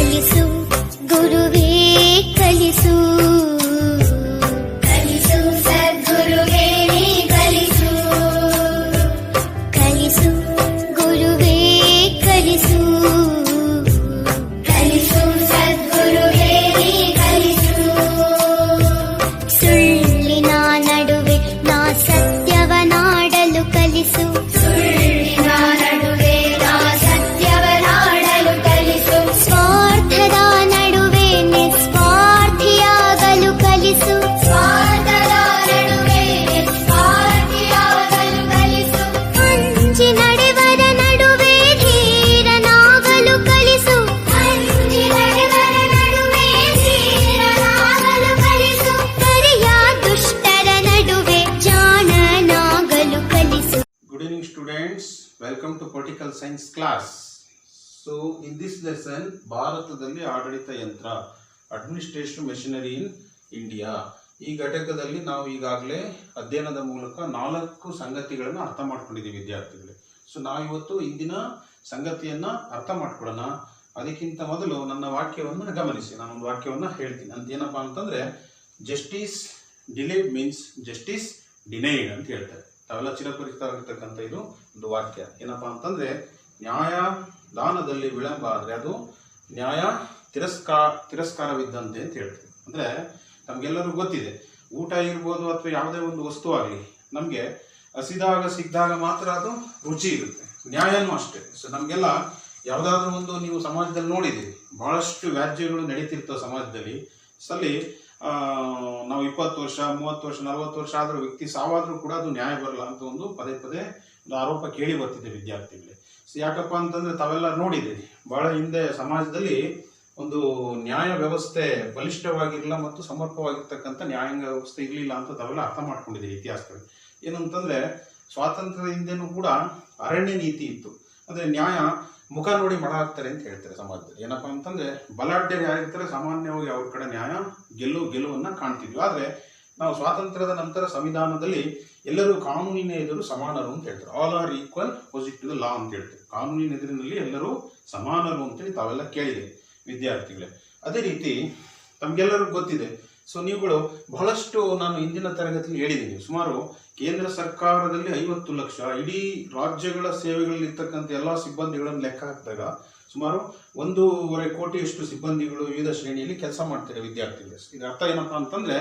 ಕಲಿಸು ಗುರುವೇ ಕಲಿಸು ಕಲಿಸು ಸದ್ಗುರುವೇ ನೀ ಕಲಿಸು ಕಲಿಸು ಗುರುವೇ ಕಲಿಸು ಕಲಿಸು ಸದ್ಗುರುವೇ ನೀ ಕಲಿಸು ಸುಳ್ಳಿನ ನಡುವೆ ನಾ ಸತ್ಯವನಾಡಲು ಕಲಿಸು Welcome to Political Science class. So in this lesson, ಭಾರತದಲ್ಲಿ ಆಡಳಿತ ಯಂತ್ರ ಅಡ್ಮಿನಿಸ್ಟ್ರೇಷನ್ ಮೆಷಿನರಿ ಇನ್ ಇಂಡಿಯಾ ಈ ಘಟಕದಲ್ಲಿ ನಾವು ಈಗಾಗಲೇ ಅಧ್ಯಯನದ ಮೂಲಕ 4 ಸಂಗತಿಗಳನ್ನು ಅರ್ಥ ಮಾಡ್ಕೊಂಡಿದ್ದೀವಿ ವಿದ್ಯಾರ್ಥಿಗಳೇ. ಸೊ ನಾವು ಇವತ್ತು ಇಂದಿನ ಸಂಗತಿಯನ್ನ ಅರ್ಥ ಮಾಡ್ಕೊಳ್ಳೋಣ. ಅದಕ್ಕಿಂತ ಮೊದಲು ನನ್ನ ವಾಕ್ಯವನ್ನು ಗಮನಿಸಿ. ನಾನೊಂದು ವಾಕ್ಯವನ್ನು ಹೇಳ್ತೀನಿ. ಅಂತ ಏನಪ್ಪಾ ಅಂತಂದ್ರೆ justice delayed means justice denied ಅಂತ ಹೇಳ್ತಾರೆ. ತಾವೆಲ್ಲ ಚಿರಪರಿಚಿತವಾಗಿರ್ತಕ್ಕಂಥ ಇದು ಒಂದು ವಾಕ್ಯ. ಏನಪ್ಪಾ ಅಂತಂದ್ರೆ ನ್ಯಾಯದಾನದಲ್ಲಿ ವಿಳಂಬ ಆದ್ರೆ ಅದು ನ್ಯಾಯ ತಿರಸ್ಕಾರವಿದ್ದಂತೆ ಅಂತ ಹೇಳ್ತೀವಿ. ಅಂದ್ರೆ ನಮ್ಗೆಲ್ಲರಿಗೂ ಗೊತ್ತಿದೆ, ಊಟ ಇರ್ಬೋದು ಅಥವಾ ಯಾವುದೇ ಒಂದು ವಸ್ತು ಆಗಲಿ ನಮ್ಗೆ ಹಸಿದಾಗ ಸಿಕ್ಕಿದಾಗ ಮಾತ್ರ ಅದು ರುಚಿ ಇರುತ್ತೆ. ನ್ಯಾಯನೂ ಅಷ್ಟೇ. ಸೊ ನಮ್ಗೆಲ್ಲ ಯಾವ್ದಾದ್ರು ಒಂದು ನೀವು ಸಮಾಜದಲ್ಲಿ ನೋಡಿದ್ದೀರಿ, ಬಹಳಷ್ಟು ವ್ಯಾಜ್ಯಗಳು ನಡೀತಿರ್ತವೆ ಸಮಾಜದಲ್ಲಿ. ಸಲ್ಲಿ ನಾವು 20 ವರ್ಷ 30 ವರ್ಷ 40 ವರ್ಷ ಆದ್ರೂ ವ್ಯಕ್ತಿ ಸಾವಾದ್ರೂ ಕೂಡ ಅದು ನ್ಯಾಯ ಬರಲ್ಲ ಅಂತ ಒಂದು ಪದೇ ಪದೇ ಒಂದು ಆರೋಪ ಕೇಳಿ ಬರ್ತಿದೆ ವಿದ್ಯಾರ್ಥಿಗಳಿಗೆ. ಸೊ ಯಾಕಪ್ಪ ಅಂತಂದ್ರೆ ತಾವೆಲ್ಲ ನೋಡಿದ್ದೀರಿ, ಬಹಳ ಹಿಂದೆ ಸಮಾಜದಲ್ಲಿ ಒಂದು ನ್ಯಾಯ ವ್ಯವಸ್ಥೆ ಬಲಿಷ್ಠವಾಗಿರಲಿಲ್ಲ ಮತ್ತು ಸಮರ್ಪವಾಗಿರ್ತಕ್ಕಂಥ ನ್ಯಾಯಾಂಗ ವ್ಯವಸ್ಥೆ ಇರಲಿಲ್ಲ ಅಂತ ತಾವೆಲ್ಲ ಅರ್ಥ ಮಾಡ್ಕೊಂಡಿದ್ದೀರಿ ಇತಿಹಾಸದಲ್ಲಿ. ಏನಂತಂದ್ರೆ ಸ್ವಾತಂತ್ರ್ಯದ ಹಿಂದೆನೂ ಕೂಡ ಅರಣ್ಯ ನೀತಿ ಇತ್ತು. ಅಂದ್ರೆ ನ್ಯಾಯ ಮುಖ ನೋಡಿ ಮಡ ಹಾಕ್ತಾರೆ ಅಂತ ಹೇಳ್ತಾರೆ ಸಮಾಜದಲ್ಲಿ. ಏನಪ್ಪಾ ಅಂತಂದ್ರೆ ಬಲಾಢ್ಯರು ಯಾರಿರ್ತಾರೆ ಸಾಮಾನ್ಯವಾಗಿ ಅವ್ರ ಕಡೆ ನ್ಯಾಯ ಗೆಲುವನ್ನ ಕಾಣ್ತಿದ್ವಿ. ಆದ್ರೆ ನಾವು ಸ್ವಾತಂತ್ರ್ಯದ ನಂತರ ಸಂವಿಧಾನದಲ್ಲಿ ಎಲ್ಲರೂ ಕಾನೂನಿನ ಎದುರು ಸಮಾನರು ಅಂತ ಹೇಳ್ತಾರೆ. All are equal opposite to the law ಅಂತ ಹೇಳ್ತಾರೆ. ಕಾನೂನಿನ ಎದುರಿನಲ್ಲಿ ಎಲ್ಲರೂ ಸಮಾನರು ಅಂತೇಳಿ ತಾವೆಲ್ಲ ಕೇಳಿದೆ ವಿದ್ಯಾರ್ಥಿಗಳೇ. ಅದೇ ರೀತಿ ತಮ್ಗೆಲ್ಲರಿಗೂ ಗೊತ್ತಿದೆ. ಸೊ ನೀವುಗಳು ಬಹಳಷ್ಟು ನಾನು ಇಂದಿನ ತರಗತಿಯಲ್ಲಿ ಹೇಳಿದ್ದೀನಿ, ಸುಮಾರು ಕೇಂದ್ರ ಸರ್ಕಾರದಲ್ಲಿ 50 ಲಕ್ಷ, ಇಡೀ ರಾಜ್ಯಗಳ ಸೇವೆಗಳಲ್ಲಿ ಇರ್ತಕ್ಕಂಥ ಎಲ್ಲಾ ಸಿಬ್ಬಂದಿಗಳನ್ನು ಲೆಕ್ಕ ಹಾಕಿದಾಗ ಸುಮಾರು 1.5 ಕೋಟಿಯಷ್ಟು ಸಿಬ್ಬಂದಿಗಳು ವಿವಿಧ ಶ್ರೇಣಿಯಲ್ಲಿ ಕೆಲಸ ಮಾಡ್ತಾರೆ ವಿದ್ಯಾರ್ಥಿಗಳು. ಇದರ ಅರ್ಥ ಏನಪ್ಪಾ ಅಂತಂದ್ರೆ,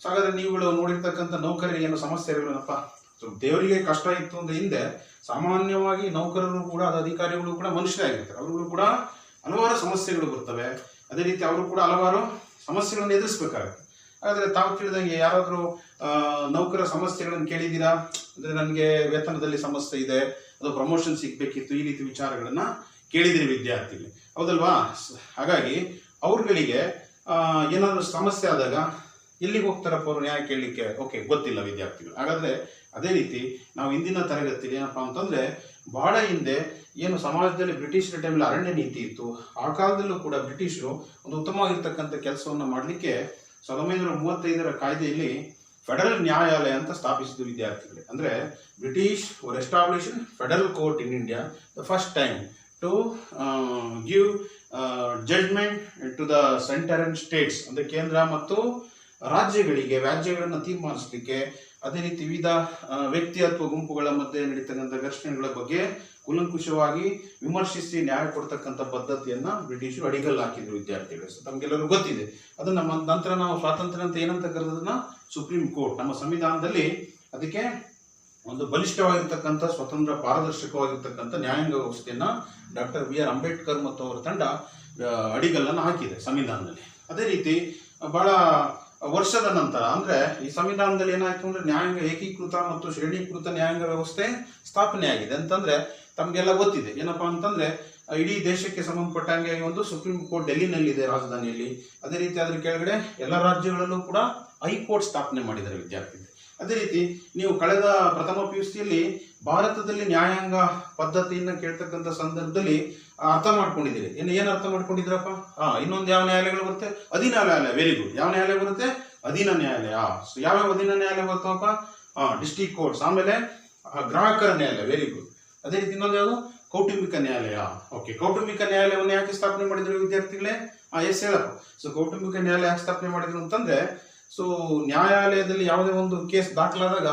ಹಾಗಾದ್ರೆ ನೀವುಗಳು ನೋಡಿರ್ತಕ್ಕಂಥ ನೌಕರರಿಗೆ ಏನೋ ಸಮಸ್ಯೆ ಇರಲಿಲ್ಲಪ್ಪ, ದೇವರಿಗೆ ಕಷ್ಟ ಇತ್ತು ಅಂದ್ರೆ ಹಿಂದೆ ಸಾಮಾನ್ಯವಾಗಿ ನೌಕರರು ಕೂಡ ಅಧಿಕಾರಿಗಳು ಕೂಡ ಮನುಷ್ಯರಾಗಿರ್ತಾರೆ. ಅವ್ರಿಗೂ ಕೂಡ ಹಲವಾರು ಸಮಸ್ಯೆಗಳು ಬರ್ತವೆ. ಅದೇ ರೀತಿ ಅವರು ಕೂಡ ಹಲವಾರು ಸಮಸ್ಯೆಗಳನ್ನು ಎದುರಿಸಬೇಕಾಗುತ್ತೆ. ಹಾಗಾದ್ರೆ ತಾವು ತಿಳಿದಂಗೆ ಯಾರಾದ್ರೂ ನೌಕರ ಸಮಸ್ಯೆಗಳನ್ನು ಕೇಳಿದ್ದೀರಾ? ಅಂದ್ರೆ ನನಗೆ ವೇತನದಲ್ಲಿ ಸಮಸ್ಯೆ ಇದೆ, ಅದು ಪ್ರಮೋಷನ್ ಸಿಗ್ಬೇಕಿತ್ತು, ಈ ರೀತಿ ವಿಚಾರಗಳನ್ನ ಕೇಳಿದಿರಿ ವಿದ್ಯಾರ್ಥಿಗಳು, ಹೌದಲ್ವಾ? ಹಾಗಾಗಿ ಅವ್ರಗಳಿಗೆ ಏನಾದ್ರು ಸಮಸ್ಯೆ ಆದಾಗ ಎಲ್ಲಿಗೆ ಹೋಗ್ತಾರಪ್ಪ ಅವರು ನ್ಯಾಯ ಕೇಳಲಿಕ್ಕೆ? ಓಕೆ, ಗೊತ್ತಿಲ್ಲ ವಿದ್ಯಾರ್ಥಿಗಳು. ಹಾಗಾದ್ರೆ ಅದೇ ರೀತಿ ನಾವು ಇಂದಿನ ತರಗತಿಯಲ್ಲಿ ಏನಪ್ಪಾ ಅಂತಂದ್ರೆ, ಬಹಳ ಹಿಂದೆ ಏನು ಸಮಾಜದಲ್ಲಿ ಬ್ರಿಟಿಷರ ಟೈಮಲ್ಲಿ ಅರಣ್ಯ ನೀತಿ ಇತ್ತು, ಆ ಕಾಲದಲ್ಲೂ ಕೂಡ ಬ್ರಿಟಿಷರು ಒಂದು ಉತ್ತಮವಾಗಿರ್ತಕ್ಕಂಥ ಕೆಲಸವನ್ನ ಮಾಡಲಿಕ್ಕೆ 1935ರ ಕಾಯ್ದೆಯಲ್ಲಿ ಫೆಡರಲ್ ನ್ಯಾಯಾಲಯ ಅಂತ ಸ್ಥಾಪಿಸಿದ ವಿದ್ಯಾರ್ಥಿಗಳೇ. ಅಂದ್ರೆ British were establish federal court in India the first time to give judgment to the centre and states. ಅಂದ್ರೆ ಕೇಂದ್ರ ಮತ್ತು ರಾಜ್ಯಗಳಿಗೆ ವ್ಯಾಜ್ಯಗಳನ್ನು ತೀರ್ಮಾನಿಸಲಿಕ್ಕೆ, ಅದೇ ರೀತಿ ವಿವಿಧ ವ್ಯಕ್ತಿ ಅಥವಾ ಗುಂಪುಗಳ ಮಧ್ಯೆ ನಡೀತಕ್ಕಂಥ ಘರ್ಷಣೆಗಳ ಬಗ್ಗೆ ಕೂಲಂಕುಷವಾಗಿ ವಿಮರ್ಶಿಸಿ ನ್ಯಾಯ ಕೊಡ್ತಕ್ಕಂಥ ಪದ್ಧತಿಯನ್ನ ಬ್ರಿಟಿಷರು ಅಡಿಗಲ್ಲು ಹಾಕಿದ್ರು ವಿದ್ಯಾರ್ಥಿಗಳು. ತಮ್ಗೆಲ್ಲರೂ ಗೊತ್ತಿದೆ. ಅದನ್ನ ನಂತರ ನಾವು ಸ್ವಾತಂತ್ರ್ಯ ಅಂತ ಏನಂತ ಕರೆದನ್ನ ಸುಪ್ರೀಂ ಕೋರ್ಟ್. ನಮ್ಮ ಸಂವಿಧಾನದಲ್ಲಿ ಅದಕ್ಕೆ ಒಂದು ಬಲಿಷ್ಠವಾಗಿರ್ತಕ್ಕಂಥ ಸ್ವತಂತ್ರ ಪಾರದರ್ಶಕವಾಗಿರ್ತಕ್ಕಂಥ ನ್ಯಾಯಾಂಗ ವ್ಯವಸ್ಥೆಯನ್ನ ಡಾಕ್ಟರ್ ಬಿ ಆರ್ ಅಂಬೇಡ್ಕರ್ ಮತ್ತು ಅವರ ತಂಡ ಅಡಿಗಲ್ಲನ್ನು ಹಾಕಿದೆ ಸಂವಿಧಾನದಲ್ಲಿ. ಅದೇ ರೀತಿ ಬಹಳ ವರ್ಷದ ನಂತರ ಅಂದ್ರೆ ಈ ಸಂವಿಧಾನದಲ್ಲಿ ಏನಾಯ್ತು ಅಂದ್ರೆ ನ್ಯಾಯಾಂಗ ಏಕೀಕೃತ ಮತ್ತು ಶ್ರೇಣೀಕೃತ ನ್ಯಾಯಾಂಗ ವ್ಯವಸ್ಥೆ ಸ್ಥಾಪನೆ ಆಗಿದೆ. ಅಂತಂದ್ರೆ ತಮ್ಗೆಲ್ಲ ಗೊತ್ತಿದೆ ಏನಪ್ಪಾ ಅಂತಂದ್ರೆ, ಇಡೀ ದೇಶಕ್ಕೆ ಸಂಬಂಧಪಟ್ಟಂಗೆ ಒಂದು ಸುಪ್ರೀಂ ಕೋರ್ಟ್ ಡೆಲ್ಲಿನಲ್ಲಿ ಇದೆ, ರಾಜಧಾನಿಯಲ್ಲಿ. ಅದೇ ರೀತಿ ಅದ್ರ ಕೆಳಗಡೆ ಎಲ್ಲ ರಾಜ್ಯಗಳಲ್ಲೂ ಕೂಡ ಹೈಕೋರ್ಟ್ ಸ್ಥಾಪನೆ ಮಾಡಿದ್ದಾರೆ ವಿದ್ಯಾರ್ಥಿಗಳು. ಅದೇ ರೀತಿ ನೀವು ಕಳೆದ ಪ್ರಥಮ PUCಯಲ್ಲಿ ಭಾರತದಲ್ಲಿ ನ್ಯಾಯಾಂಗ ಪದ್ಧತಿಯನ್ನ ಕೇಳ್ತಕ್ಕಂಥ ಸಂದರ್ಭದಲ್ಲಿ ಅರ್ಥ ಮಾಡ್ಕೊಂಡಿದ್ದೀರಿ. ಏನ್ ಅರ್ಥ ಮಾಡ್ಕೊಂಡಿದ್ರಪ್ಪ? ಇನ್ನೊಂದು ಯಾವ ನ್ಯಾಯಾಲಯಗಳು ಬರುತ್ತೆ? ಅಧೀನ ನ್ಯಾಯಾಲಯ. Very good. ಯಾವ ನ್ಯಾಯಾಲಯ ಬರುತ್ತೆ? ಅಧೀನ ನ್ಯಾಯಾಲಯ. ಯಾವ್ಯಾವ ಅಧೀನ ನ್ಯಾಯಾಲಯ ಬರ್ತಾವಪ್ಪ? ಡಿಸ್ಟ್ರಿಕ್ಟ್ ಕೋರ್ಟ್ಸ್, ಆಮೇಲೆ ಗ್ರಾಹಕರ ನ್ಯಾಯಾಲಯ. Very good. ಅದೇ ರೀತಿ ಇನ್ನೊಂದು ಯಾವುದು? ಕೌಟುಂಬಿಕ ನ್ಯಾಯಾಲಯ. ಓಕೆ, ಕೌಟುಂಬಿಕ ನ್ಯಾಯಾಲಯವನ್ನು ಯಾಕೆ ಸ್ಥಾಪನೆ ಮಾಡಿದ್ರು ವಿದ್ಯಾರ್ಥಿಗಳೇ? ಎಸ್ ಹೇಳಪ್ಪ. ಸೊ ಕೌಟುಂಬಿಕ ನ್ಯಾಯಾಲಯ ಯಾಕೆ ಸ್ಥಾಪನೆ ಮಾಡಿದ್ರು ಅಂತಂದ್ರೆ, ಸೊ ನ್ಯಾಯಾಲಯದಲ್ಲಿ ಯಾವುದೇ ಒಂದು ಕೇಸ್ ದಾಖಲಾದಾಗ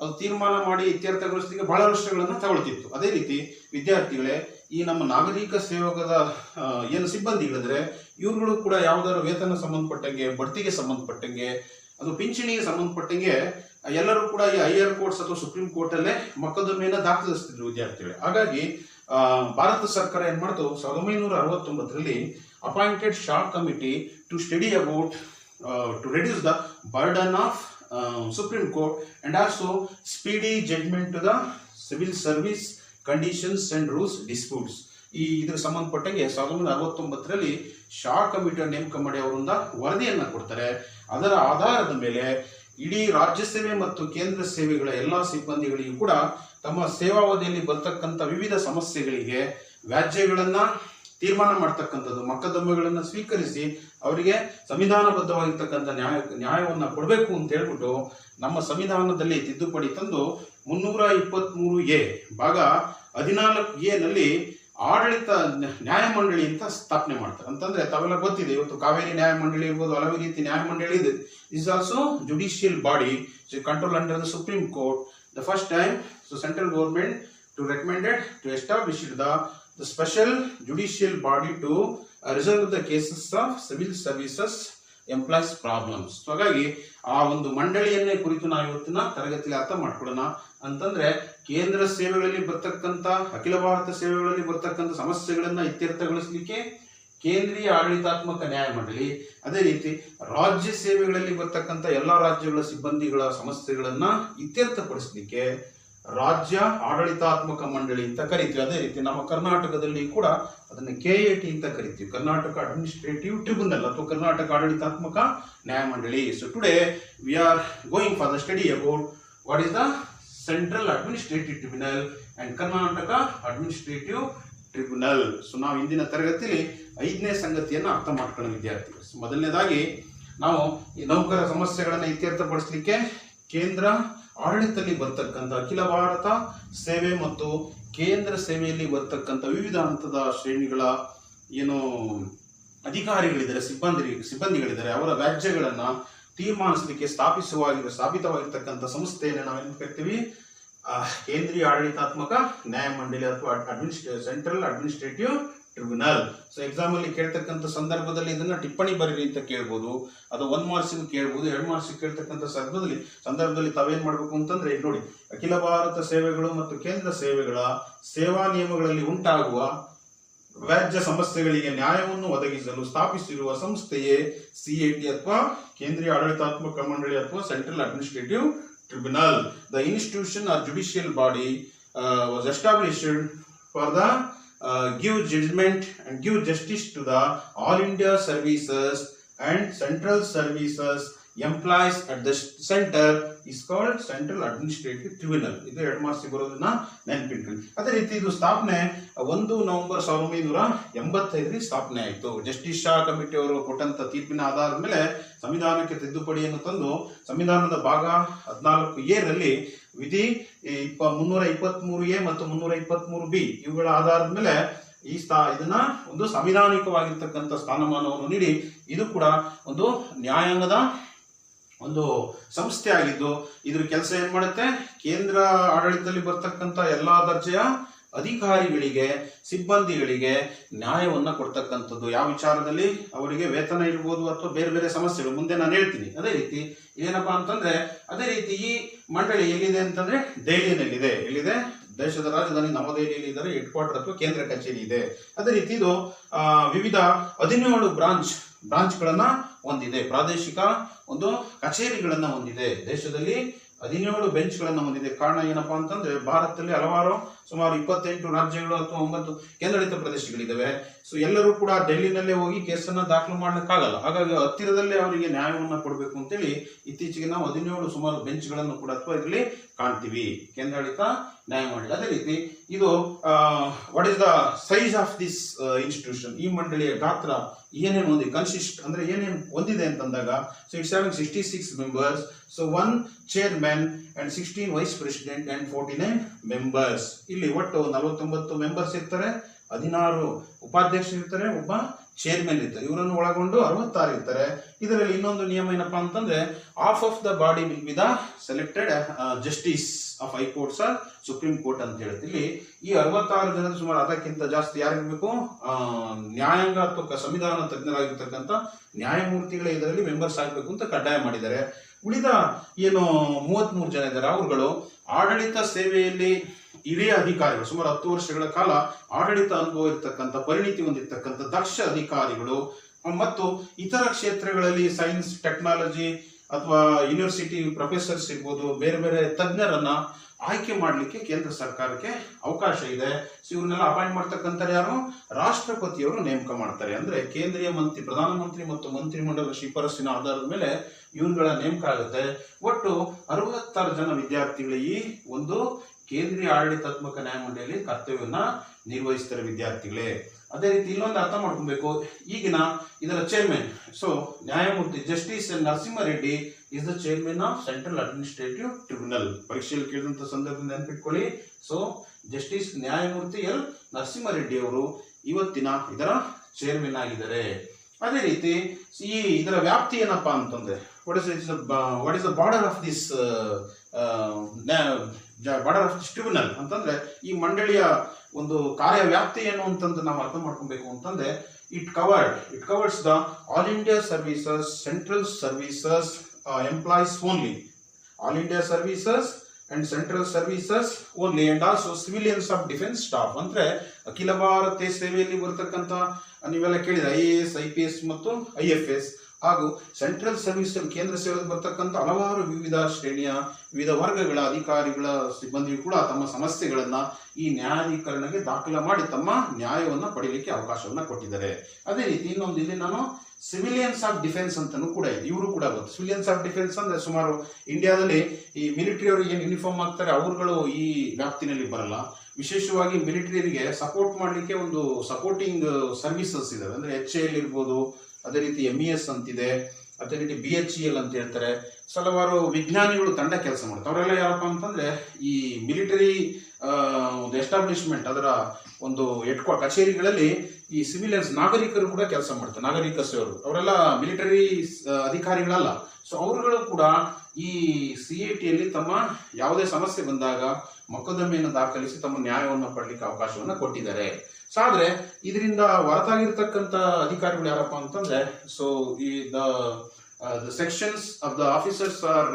ಅದು ತೀರ್ಮಾನ ಮಾಡಿ ಇತ್ಯರ್ಥಗೊಳಿಸಲಿಕ್ಕೆ ಬಹಳ ವರ್ಷಗಳನ್ನ ತಗೊಳ್ತಿತ್ತು. ಅದೇ ರೀತಿ ವಿದ್ಯಾರ್ಥಿಗಳೇ, ಈ ನಮ್ಮ ನಾಗರಿಕ ಸೇವಕದ ಏನು ಸಿಬ್ಬಂದಿಗಳಿದ್ರೆ ಇವ್ರುಗಳು ಕೂಡ ಯಾವ್ದಾದ್ರು ವೇತನ ಸಂಬಂಧಪಟ್ಟಂಗೆ, ಬಡ್ತಿಗೆ ಸಂಬಂಧಪಟ್ಟಂಗೆ, ಅದು ಪಿಂಚಣಿಗೆ ಸಂಬಂಧಪಟ್ಟಂಗೆ ಎಲ್ಲರೂ ಕೂಡ ಈ ಹೈಯರ್ ಕೋರ್ಟ್ಸ್ ಅಥವಾ ಸುಪ್ರೀಂ ಕೋರ್ಟ್ ಅಲ್ಲೇ ಮೊಕದ್ದಮೆಯನ್ನ ದಾಖಲಿಸ್ತಿದ್ರು ವಿದ್ಯಾರ್ಥಿಗಳು. ಹಾಗಾಗಿ ಭಾರತ ಸರ್ಕಾರ ಏನ್ ಮಾಡ್ತು, 1969ರಲ್ಲಿ appointed Shah committee to study about to reduce the burden of Supreme court and also speedy judgement to the civil service conditions and rules disputes. ಇದ್ರ ಸಂಬಂಧಪಟ್ಟಂಗೆ 1969ರಲ್ಲಿ ಶಾ ಕಮಿಟಿಯನ್ನು ನೇಮಕ ಮಾಡಿ ಅವರಿಂದ ವರದಿಯನ್ನ ಕೊಡ್ತಾರೆ. ಅದರ ಆಧಾರದ ಮೇಲೆ ಇಡೀ ರಾಜ್ಯ ಸೇವೆ ಮತ್ತು ಕೇಂದ್ರ ಸೇವೆಗಳ ಎಲ್ಲಾ ಸಿಬ್ಬಂದಿಗಳಿಗೂ ಕೂಡ ತಮ್ಮ ಸೇವಾವಧಿಯಲ್ಲಿ ಬರ್ತಕ್ಕಂಥ ವಿವಿಧ ಸಮಸ್ಯೆಗಳಿಗೆ ವ್ಯಾಜ್ಯಗಳನ್ನ ತೀರ್ಮಾನ ಮಾಡ್ತಕ್ಕಂಥದ್ದು, ಮೊಕದ್ದಮೆಗಳನ್ನ ಸ್ವೀಕರಿಸಿ ಅವರಿಗೆ ಸಂವಿಧಾನಬದ್ಧವಾಗಿರ್ತಕ್ಕಂಥ ನ್ಯಾಯವನ್ನ ಕೊಡಬೇಕು ಅಂತ ಹೇಳ್ಬಿಟ್ಟು ನಮ್ಮ ಸಂವಿಧಾನದಲ್ಲಿ ತಿದ್ದುಪಡಿ ತಂದು 323A ಭಾಗ 14A ನಲ್ಲಿ ಆಡಳಿತ ನ್ಯಾಯಮಂಡಳಿ ಅಂತ ಸ್ಥಾಪನೆ ಮಾಡ್ತಾರೆ. ಅಂತಂದ್ರೆ ತಾವೆಲ್ಲ ಗೊತ್ತಿದೆ, ಇವತ್ತು ಕಾವೇರಿ ನ್ಯಾಯಮಂಡಳಿ ಇರ್ಬೋದು, ಹಲವು ರೀತಿ ನ್ಯಾಯಮಂಡಳಿ ಇದೆ. Is also judicial body control under the supreme court. The first time so central government to recommended to establish the special judicial body to resolve the cases of civil services employees problems. ಹಾಗಾಗಿ ಆ ಒಂದು ಮಂಡಳಿಯನ್ನೇ ಕುರಿತು ನಾವು ಇವತ್ತಿನ ತರಗತಿಯಲ್ಲಿ ಅರ್ಥ ಮಾಡ್ಕೊಳ್ಳೋಣ. ಅಂತಂದ್ರೆ ಕೇಂದ್ರ ಸೇವೆಗಳಲ್ಲಿ ಬರ್ತಕ್ಕಂಥ, ಅಖಿಲ ಭಾರತ ಸೇವೆಗಳಲ್ಲಿ ಬರ್ತಕ್ಕಂಥ ಸಮಸ್ಯೆಗಳನ್ನ ಇತ್ಯರ್ಥಗೊಳಿಸಲಿಕ್ಕೆ ಕೇಂದ್ರೀಯ ಆಡಳಿತಾತ್ಮಕ ನ್ಯಾಯಮಂಡಳಿ, ಅದೇ ರೀತಿ ರಾಜ್ಯ ಸೇವೆಗಳಲ್ಲಿ ಬರ್ತಕ್ಕಂಥ ಎಲ್ಲಾ ರಾಜ್ಯಗಳ ಸಿಬ್ಬಂದಿಗಳ ಸಮಸ್ಯೆಗಳನ್ನ ಇತ್ಯರ್ಥಪಡಿಸಲಿಕ್ಕೆ ರಾಜ್ಯ ಆಡಳಿತಾತ್ಮಕ ಮಂಡಳಿ ಅಂತ ಕರಿತೀವಿ. ಅದೇ ರೀತಿ ನಮ್ಮ ಕರ್ನಾಟಕದಲ್ಲಿ ಕೂಡ ಅದನ್ನ KAT ಅಂತ ಕರಿತೀವಿ, ಕರ್ನಾಟಕ ಅಡ್ಮಿನಿಸ್ಟ್ರೇಟಿವ್ ಟ್ರಿಬ್ಯುನಲ್ ಅಥವಾ ಕರ್ನಾಟಕ ಆಡಳಿತಾತ್ಮಕ ನ್ಯಾಯಮಂಡಳಿ. So today we are going for the study about what is the Central administrative Tribunal and Karnataka Administrative Tribunal. So ನಾವು ಇಂದಿನ ತರಗತಿಯಲ್ಲಿ 5ನೇ ಸಂಗತಿಯನ್ನು ಅರ್ಥ ಮಾಡ್ಕೊಳ್ಳೋ ವಿದ್ಯಾರ್ಥಿಗಳು. ಮೊದಲನೇದಾಗಿ ನಾವು ಈ ನೌಕರ ಸಮಸ್ಯೆಗಳನ್ನು ಇತ್ಯರ್ಥಪಡಿಸಲಿಕ್ಕೆ ಕೇಂದ್ರ ಆಡಳಿತದಲ್ಲಿ ಬರ್ತಕ್ಕಂಥ ಅಖಿಲ ಭಾರತ ಸೇವೆ ಮತ್ತು ಕೇಂದ್ರ ಸೇವೆಯಲ್ಲಿ ಬರ್ತಕ್ಕಂಥ ವಿವಿಧ ಹಂತದ ಶ್ರೇಣಿಗಳ ಏನು ಅಧಿಕಾರಿಗಳಿದ್ದಾರೆ, ಸಿಬ್ಬಂದಿಗಳಿದ್ದಾರೆ, ಅವರ ವ್ಯಾಜ್ಯಗಳನ್ನ ತೀರ್ಮಾನಿಸಲಿಕ್ಕೆ ಸ್ಥಾಪಿತವಾಗಿರ್ತಕ್ಕಂಥ ಸಂಸ್ಥೆಯನ್ನು ನಾವೇನು ಕರಿತೀವಿ, ಕೇಂದ್ರೀಯ ಆಡಳಿತಾತ್ಮಕ ನ್ಯಾಯಮಂಡಳಿ ಅಥವಾ central administrative Tribunal. So exam ಅಲ್ಲಿ ಕೇಳ್ತಕ್ಕಂಥ ಸಂದರ್ಭದಲ್ಲಿ ಇದನ್ನ ಟಿಪ್ಪಣಿ ಬರೀರಿ ಅಂತ ಕೇಳ್ಬೋದು, ಅದು 1 ಮಾರ್ಕ್ಸಿಗೆ ಕೇಳ್ಬೋದು, 2 ಮಾರ್ಕ್ಸಿಗೆ ಕೇಳ್ತಕ್ಕಂಥ ಸಂದರ್ಭದಲ್ಲಿ ತಾವೇನ್ ಮಾಡ್ಬೇಕು ಅಂತಂದ್ರೆ, ಈಗ ನೋಡಿ, ಅಖಿಲ ಭಾರತ ಸೇವೆಗಳು ಮತ್ತು ಕೇಂದ್ರ ಸೇವೆಗಳ ಸೇವಾ ನಿಯಮಗಳಲ್ಲಿ ಉಂಟಾಗುವ ವ್ಯಾಜ್ಯ ಸಮಸ್ಯೆಗಳಿಗೆ ನ್ಯಾಯವನ್ನು ಒದಗಿಸಲು ಸ್ಥಾಪಿಸಿರುವ ಸಂಸ್ಥೆಯೇ CAT ಅಥವಾ ಕೇಂದ್ರೀಯ ಆಡಳಿತಾತ್ಮಕ ಮಂಡಳಿ ಅಥವಾ central administrative tribunal. The institution or judicial body was established for the give judgment and give justice to the all India services and central services employees at the center is called Central Administrative Tribunal. ಇದು 2 marks ಬರೋದನ್ನ ನೆನಪಿಟ್ಕೊಳ್ಳಿ. ಅದೇ ರೀತಿ ಇದು ಸ್ಥಾಪನೆ 1 November 1985 ಸ್ಥಾಪನೆ ಆಯಿತು. Justice Shah committee ಅವರು ಕೊಟ್ಟಂತ ತೀರ್ಪಿನ ಆಧಾರದ ಮೇಲೆ ಸಂವಿಧಾನಕ್ಕೆ ತಿದ್ದುಪಡಿಯನ್ನು ತಂದು ಸಂವಿಧಾನದ ಭಾಗ 14A ರಲ್ಲಿ ವಿಧಿ 323A ಮತ್ತು 323B ಇವುಗಳ ಆಧಾರದ ಮೇಲೆ ಇದನ್ನ ಒಂದು ಸಂವಿಧಾನಿಕವಾಗಿರ್ತಕ್ಕಂಥ ಸ್ಥಾನಮಾನವನ್ನು ನೀಡಿ ಇದು ಕೂಡ ಒಂದು ನ್ಯಾಯಾಂಗದ ಒಂದು ಸಂಸ್ಥೆ ಆಗಿದ್ದು, ಇದ್ರ ಕೆಲಸ ಏನ್ ಮಾಡುತ್ತೆ, ಕೇಂದ್ರ ಆಡಳಿತದಲ್ಲಿ ಬರ್ತಕ್ಕಂಥ ಎಲ್ಲಾ ದರ್ಜೆಯ ಅಧಿಕಾರಿಗಳಿಗೆ, ಸಿಬ್ಬಂದಿಗಳಿಗೆ ನ್ಯಾಯವನ್ನ ಕೊಡ್ತಕ್ಕಂಥದ್ದು. ಯಾವ ವಿಚಾರದಲ್ಲಿ ಅವರಿಗೆ ವೇತನ ಇರ್ಬೋದು ಅಥವಾ ಬೇರೆ ಬೇರೆ ಸಮಸ್ಯೆಗಳು ಮುಂದೆ ನಾನು ಹೇಳ್ತೀನಿ. ಅದೇ ರೀತಿ ಏನಪ್ಪಾ ಅಂತಂದ್ರೆ, ಅದೇ ರೀತಿ ಈ ಮಂಡಳಿ ಎಲ್ಲಿದೆ ಅಂತಂದ್ರೆ ದೆಹಲಿಯಲ್ಲಿದೆ. ಎಲ್ಲಿದೆ? ದೇಶದ ರಾಜಧಾನಿ ನವದೆಹಲಿಯಲ್ಲಿ ಇದರ ಹೆಡ್ ಕ್ವಾರ್ಟರ್ ಅಥವಾ ಕೇಂದ್ರ ಕಚೇರಿ ಇದೆ. ಅದೇ ರೀತಿ ಇದು ವಿವಿಧ 17 ಬ್ರಾಂಚ್ಗಳನ್ನ ಹೊಂದಿದೆ, ಪ್ರಾದೇಶಿಕ ಒಂದು ಕಚೇರಿಗಳನ್ನ ಹೊಂದಿದೆ. ದೇಶದಲ್ಲಿ 17 ಬೆಂಚ್ಗಳನ್ನ ಹೊಂದಿದೆ. ಕಾರಣ ಏನಪ್ಪಾ ಅಂತಂದ್ರೆ, ಭಾರತದಲ್ಲಿ ಸುಮಾರು 28 ರಾಜ್ಯಗಳು ಅಥವಾ 9 ಕೇಂದ್ರಾಡಳಿತ ಪ್ರದೇಶಗಳಿದ್ದಾವೆ. ಸೊ ಎಲ್ಲರೂ ಕೂಡ ಡೆಲ್ಲಿನಲ್ಲೇ ಹೋಗಿ ಕೇಸನ್ನ ದಾಖಲು ಮಾಡ್ಲಿಕ್ಕಾಗಲ್ಲ. ಹಾಗಾಗಿ ಹತ್ತಿರದಲ್ಲೇ ಅವರಿಗೆ ನ್ಯಾಯವನ್ನ ಕೊಡಬೇಕು ಅಂತೇಳಿ ಇತ್ತೀಚೆಗೆ ನಾವು 17 ಸುಮಾರು ಬೆಂಚ್ಗಳನ್ನು ಕೂಡ ಅಥವಾ ಇದರಲ್ಲಿ ಕಾಣ್ತೀವಿ, ಕೇಂದ್ರಾಡಳಿತ ನ್ಯಾಯಮಂಡಳಿ. ಅದೇ ರೀತಿ ಇದು what is the size of this institution, ಈ ಮಂಡಳಿಯ ಗಾತ್ರ ಏನೇನು ಹೊಂದಿದೆ, ಕನ್ಸಿಸ್ಟ್ ಅಂದ್ರೆ ಏನೇನು ಹೊಂದಿದೆ ಅಂತಂದಾಗ, so it's having 66 members, so 1 chairman and 16 vice president and 49 members. ಇಲ್ಲಿ ಒಟ್ಟು 49 ಮೆಂಬರ್ಸ್ ಇರ್ತಾರೆ, 16 ಉಪಾಧ್ಯಕ್ಷರು ಇರ್ತಾರೆ, ಒಬ್ಬ ಚೇರ್ಮನ್ ಇರ್ತಾರೆ. ಇವರನ್ನು ಒಳಗೊಂಡು 66 ಇರ್ತಾರೆ. ಇದರಲ್ಲಿ ಇನ್ನೊಂದು ನಿಯಮ ಏನಪ್ಪಾ ಅಂತಂದ್ರೆ half of the body will be the selected justice of high courts supreme court ಅಂತ ಹೇಳುತ್ತೆ. ಇಲ್ಲಿ ಈ 66 ಜನದ ಸುಮಾರು ಅದಕ್ಕಿಂತ ಜಾಸ್ತಿ ಯಾರಿರ್ಬೇಕು, ನ್ಯಾಯಾಂಗ ಅಥವಾ ಸಂವಿಧಾನ ತಜ್ಞರಾಗಿರ್ತಕ್ಕಂಥ ನ್ಯಾಯಮೂರ್ತಿಗಳೇ ಇದರಲ್ಲಿ ಮೆಂಬರ್ಸ್ ಆಗಬೇಕು ಅಂತ ಕಡ್ಡಾಯ ಮಾಡಿದ್ದಾರೆ. ಉಳಿದ ಏನು 33 ಜನ ಇದ್ದಾರೆ ಅವರುಗಳು ಆಡಳಿತ ಸೇವೆಯಲ್ಲಿ ಹಿರಿಯ ಅಧಿಕಾರಿಗಳು, ಸುಮಾರು 10 ವರ್ಷಗಳ ಕಾಲ ಆಡಳಿತ ಅನುಭವ ಇರತಕ್ಕಂಥ, ಪರಿಣಿತಿ ಹೊಂದಿರತಕ್ಕಂಥ ದಕ್ಷ ಅಧಿಕಾರಿಗಳು ಮತ್ತು ಇತರ ಕ್ಷೇತ್ರಗಳಲ್ಲಿ ಸೈನ್ಸ್, ಟೆಕ್ನಾಲಜಿ ಅಥವಾ ಯೂನಿವರ್ಸಿಟಿ ಪ್ರೊಫೆಸರ್ಸ್ ಇರ್ಬೋದು, ಬೇರೆ ಬೇರೆ ತಜ್ಞರನ್ನ ಆಯ್ಕೆ ಮಾಡಲಿಕ್ಕೆ ಕೇಂದ್ರ ಸರ್ಕಾರಕ್ಕೆ ಅವಕಾಶ ಇದೆ. ಇವ್ರನ್ನೆಲ್ಲ ಅಪಾಯಿಂಟ್ ಮಾಡ್ತಕ್ಕಂಥ ಯಾರು, ರಾಷ್ಟ್ರಪತಿಯವರು ನೇಮಕ ಮಾಡ್ತಾರೆ. ಅಂದ್ರೆ ಕೇಂದ್ರೀಯ ಮಂತ್ರಿ, ಪ್ರಧಾನಮಂತ್ರಿ ಮತ್ತು ಮಂತ್ರಿಮಂಡಲದ ಶಿಫಾರಸಿನ ಆಧಾರದ ಮೇಲೆ ಇವ್ರುಗಳ ನೇಮಕ ಆಗುತ್ತೆ. ಒಟ್ಟು 66 ಜನ ವಿದ್ಯಾರ್ಥಿಗಳು ಈ ಒಂದು ಕೇಂದ್ರೀಯ ಆಡಳಿತಾತ್ಮಕ ನ್ಯಾಯಮಂಡಳಿಯಲ್ಲಿ ಕರ್ತವ್ಯವನ್ನ ನಿರ್ವಹಿಸ್ತಾರೆ ವಿದ್ಯಾರ್ಥಿಗಳೇ. ಅದೇ ರೀತಿ ಇಲ್ಲೊಂದು ಅರ್ಥ ಮಾಡ್ಕೊಬೇಕು, ಈಗಿನ ಇದರ ಚೇರ್ಮನ್, ಸೊ ನ್ಯಾಯಮೂರ್ತಿ justice Narasimha Reddy is the chairman of Central administrative tribunal. ಪರೀಕ್ಷೆಯಲ್ಲಿ ಕೇಳಿದಂತ ಸಂದರ್ಭದಿಂದ ನೆನಪಿಟ್ಕೊಳ್ಳಿ. ಸೊ ಜಸ್ಟಿಸ್ ನ್ಯಾಯಮೂರ್ತಿ ಎಲ್ ನರಸಿಂಹರೆಡ್ಡಿ ಅವರು ಇವತ್ತಿನ ಇದರ ಚೇರ್ಮನ್ ಆಗಿದ್ದಾರೆ. ಅದೇ ರೀತಿ ಈ ಇದರ ವ್ಯಾಪ್ತಿ ಏನಪ್ಪಾ ಅಂತಂದ್ರೆ what is the border of this tribunal ಅಂತಂದ್ರೆ ಈ ಮಂಡಳಿಯ ಒಂದು ಕಾರ್ಯ ವ್ಯಾಪ್ತಿ ಏನು ಅಂತಂದ್ರೆ ನಾವು ಅರ್ಥ ಮಾಡ್ಕೊಬೇಕು ಅಂತಂದ್ರೆ it covers the all India services, central services employees only, all India services and central services only and also civilians of defence staff. ಅಂದ್ರೆ ಅಖಿಲ ಭಾರತೀಯ ಸೇವೆಯಲ್ಲಿ ಬರತಕ್ಕಂತ ನೀವೆಲ್ಲ ಕೇಳಿದ IAS, IPS ಮತ್ತು IFS ಹಾಗೂ ಸೆಂಟ್ರಲ್ ಸರ್ವಿಸ್ ಕೇಂದ್ರ ಸೇವೆಯಲ್ಲಿ ಬರ್ತಕ್ಕಂಥ ಹಲವಾರು ವಿವಿಧ ಶ್ರೇಣಿಯ ವಿವಿಧ ವರ್ಗಗಳ ಅಧಿಕಾರಿಗಳ ಸಿಬ್ಬಂದಿಗಳು ಕೂಡ ತಮ್ಮ ಸಮಸ್ಯೆಗಳನ್ನ ಈ ನ್ಯಾಯಾಧೀಕರಣಕ್ಕೆ ದಾಖಲ ಮಾಡಿ ತಮ್ಮ ನ್ಯಾಯವನ್ನ ಪಡೆಯಲಿಕ್ಕೆ ಅವಕಾಶವನ್ನ ಕೊಟ್ಟಿದ್ದಾರೆ. ಅದೇ ರೀತಿ ಇನ್ನೊಂದು ಇಲ್ಲಿ ನಾನು ಸಿವಿಲಿಯನ್ಸ್ ಆಫ್ ಡಿಫೆನ್ಸ್ ಅಂತಾನೂ ಕೂಡ ಇದೆ, ಇವರು ಕೂಡ ಗೊತ್ತು. ಸಿವಿಲಿಯನ್ಸ್ ಆಫ್ ಡಿಫೆನ್ಸ್ ಅಂದ್ರೆ ಸುಮಾರು ಇಂಡಿಯಾದಲ್ಲಿ ಈ ಮಿಲಿಟರಿ ಅವರು ಏನು ಯೂನಿಫಾರ್ಮ್ ಆಗ್ತಾರೆ ಅವರುಗಳು ಈ ವ್ಯಾಪ್ತಿನಲ್ಲಿ ಬರಲ್ಲ. ವಿಶೇಷವಾಗಿ ಮಿಲಿಟರಿಗೆ ಸಪೋರ್ಟ್ ಮಾಡಲಿಕ್ಕೆ ಒಂದು ಸಪೋರ್ಟಿಂಗ್ ಸರ್ವಿಸಸ್ ಇದೆ, ಅಂದ್ರೆ HAL ಇರ್ಬೋದು, ಅದೇ ರೀತಿ MES ಅಂತಿದೆ, ಅದೇ ರೀತಿ BHEL ಅಂತ ಹೇಳ್ತಾರೆ. ಹಲವಾರು ವಿಜ್ಞಾನಿಗಳು ತಂಡ ಕೆಲಸ ಮಾಡ್ತಾರೆ. ಅವರೆಲ್ಲ ಯಾರಪ್ಪ ಅಂತಂದ್ರೆ ಈ ಮಿಲಿಟರಿ ಒಂದು ಎಸ್ಟಾಬ್ಲಿಷ್ಮೆಂಟ್ ಅದರ ಒಂದು ಕಚೇರಿಗಳಲ್ಲಿ ಈ ಸಿವಿಲಿಯನ್ಸ್ ನಾಗರಿಕರು ಕೂಡ ಕೆಲಸ ಮಾಡ್ತಾರೆ, ನಾಗರಿಕ ಸೇವರು. ಅವರೆಲ್ಲ ಮಿಲಿಟರಿ ಅಧಿಕಾರಿಗಳಲ್ಲ. ಸೊ ಅವರುಗಳು ಕೂಡ ಈ CATಯಲ್ಲಿ ತಮ್ಮ ಯಾವುದೇ ಸಮಸ್ಯೆ ಬಂದಾಗ ಮೊಕದ್ದಮೆಯನ್ನು ದಾಖಲಿಸಿ ತಮ್ಮ ನ್ಯಾಯವನ್ನು ಪಡಲಿಕ್ಕೆ ಅವಕಾಶವನ್ನ ಕೊಟ್ಟಿದ್ದಾರೆ. ಸೊ ಆದ್ರೆ ಇದರಿಂದ ಹೊರತಾಗಿರ್ತಕ್ಕಂಥ ಅಧಿಕಾರಿಗಳು ಯಾರಪ್ಪ ಅಂತಂದ್ರೆ, ಸೊ ಈ the sections of the officers or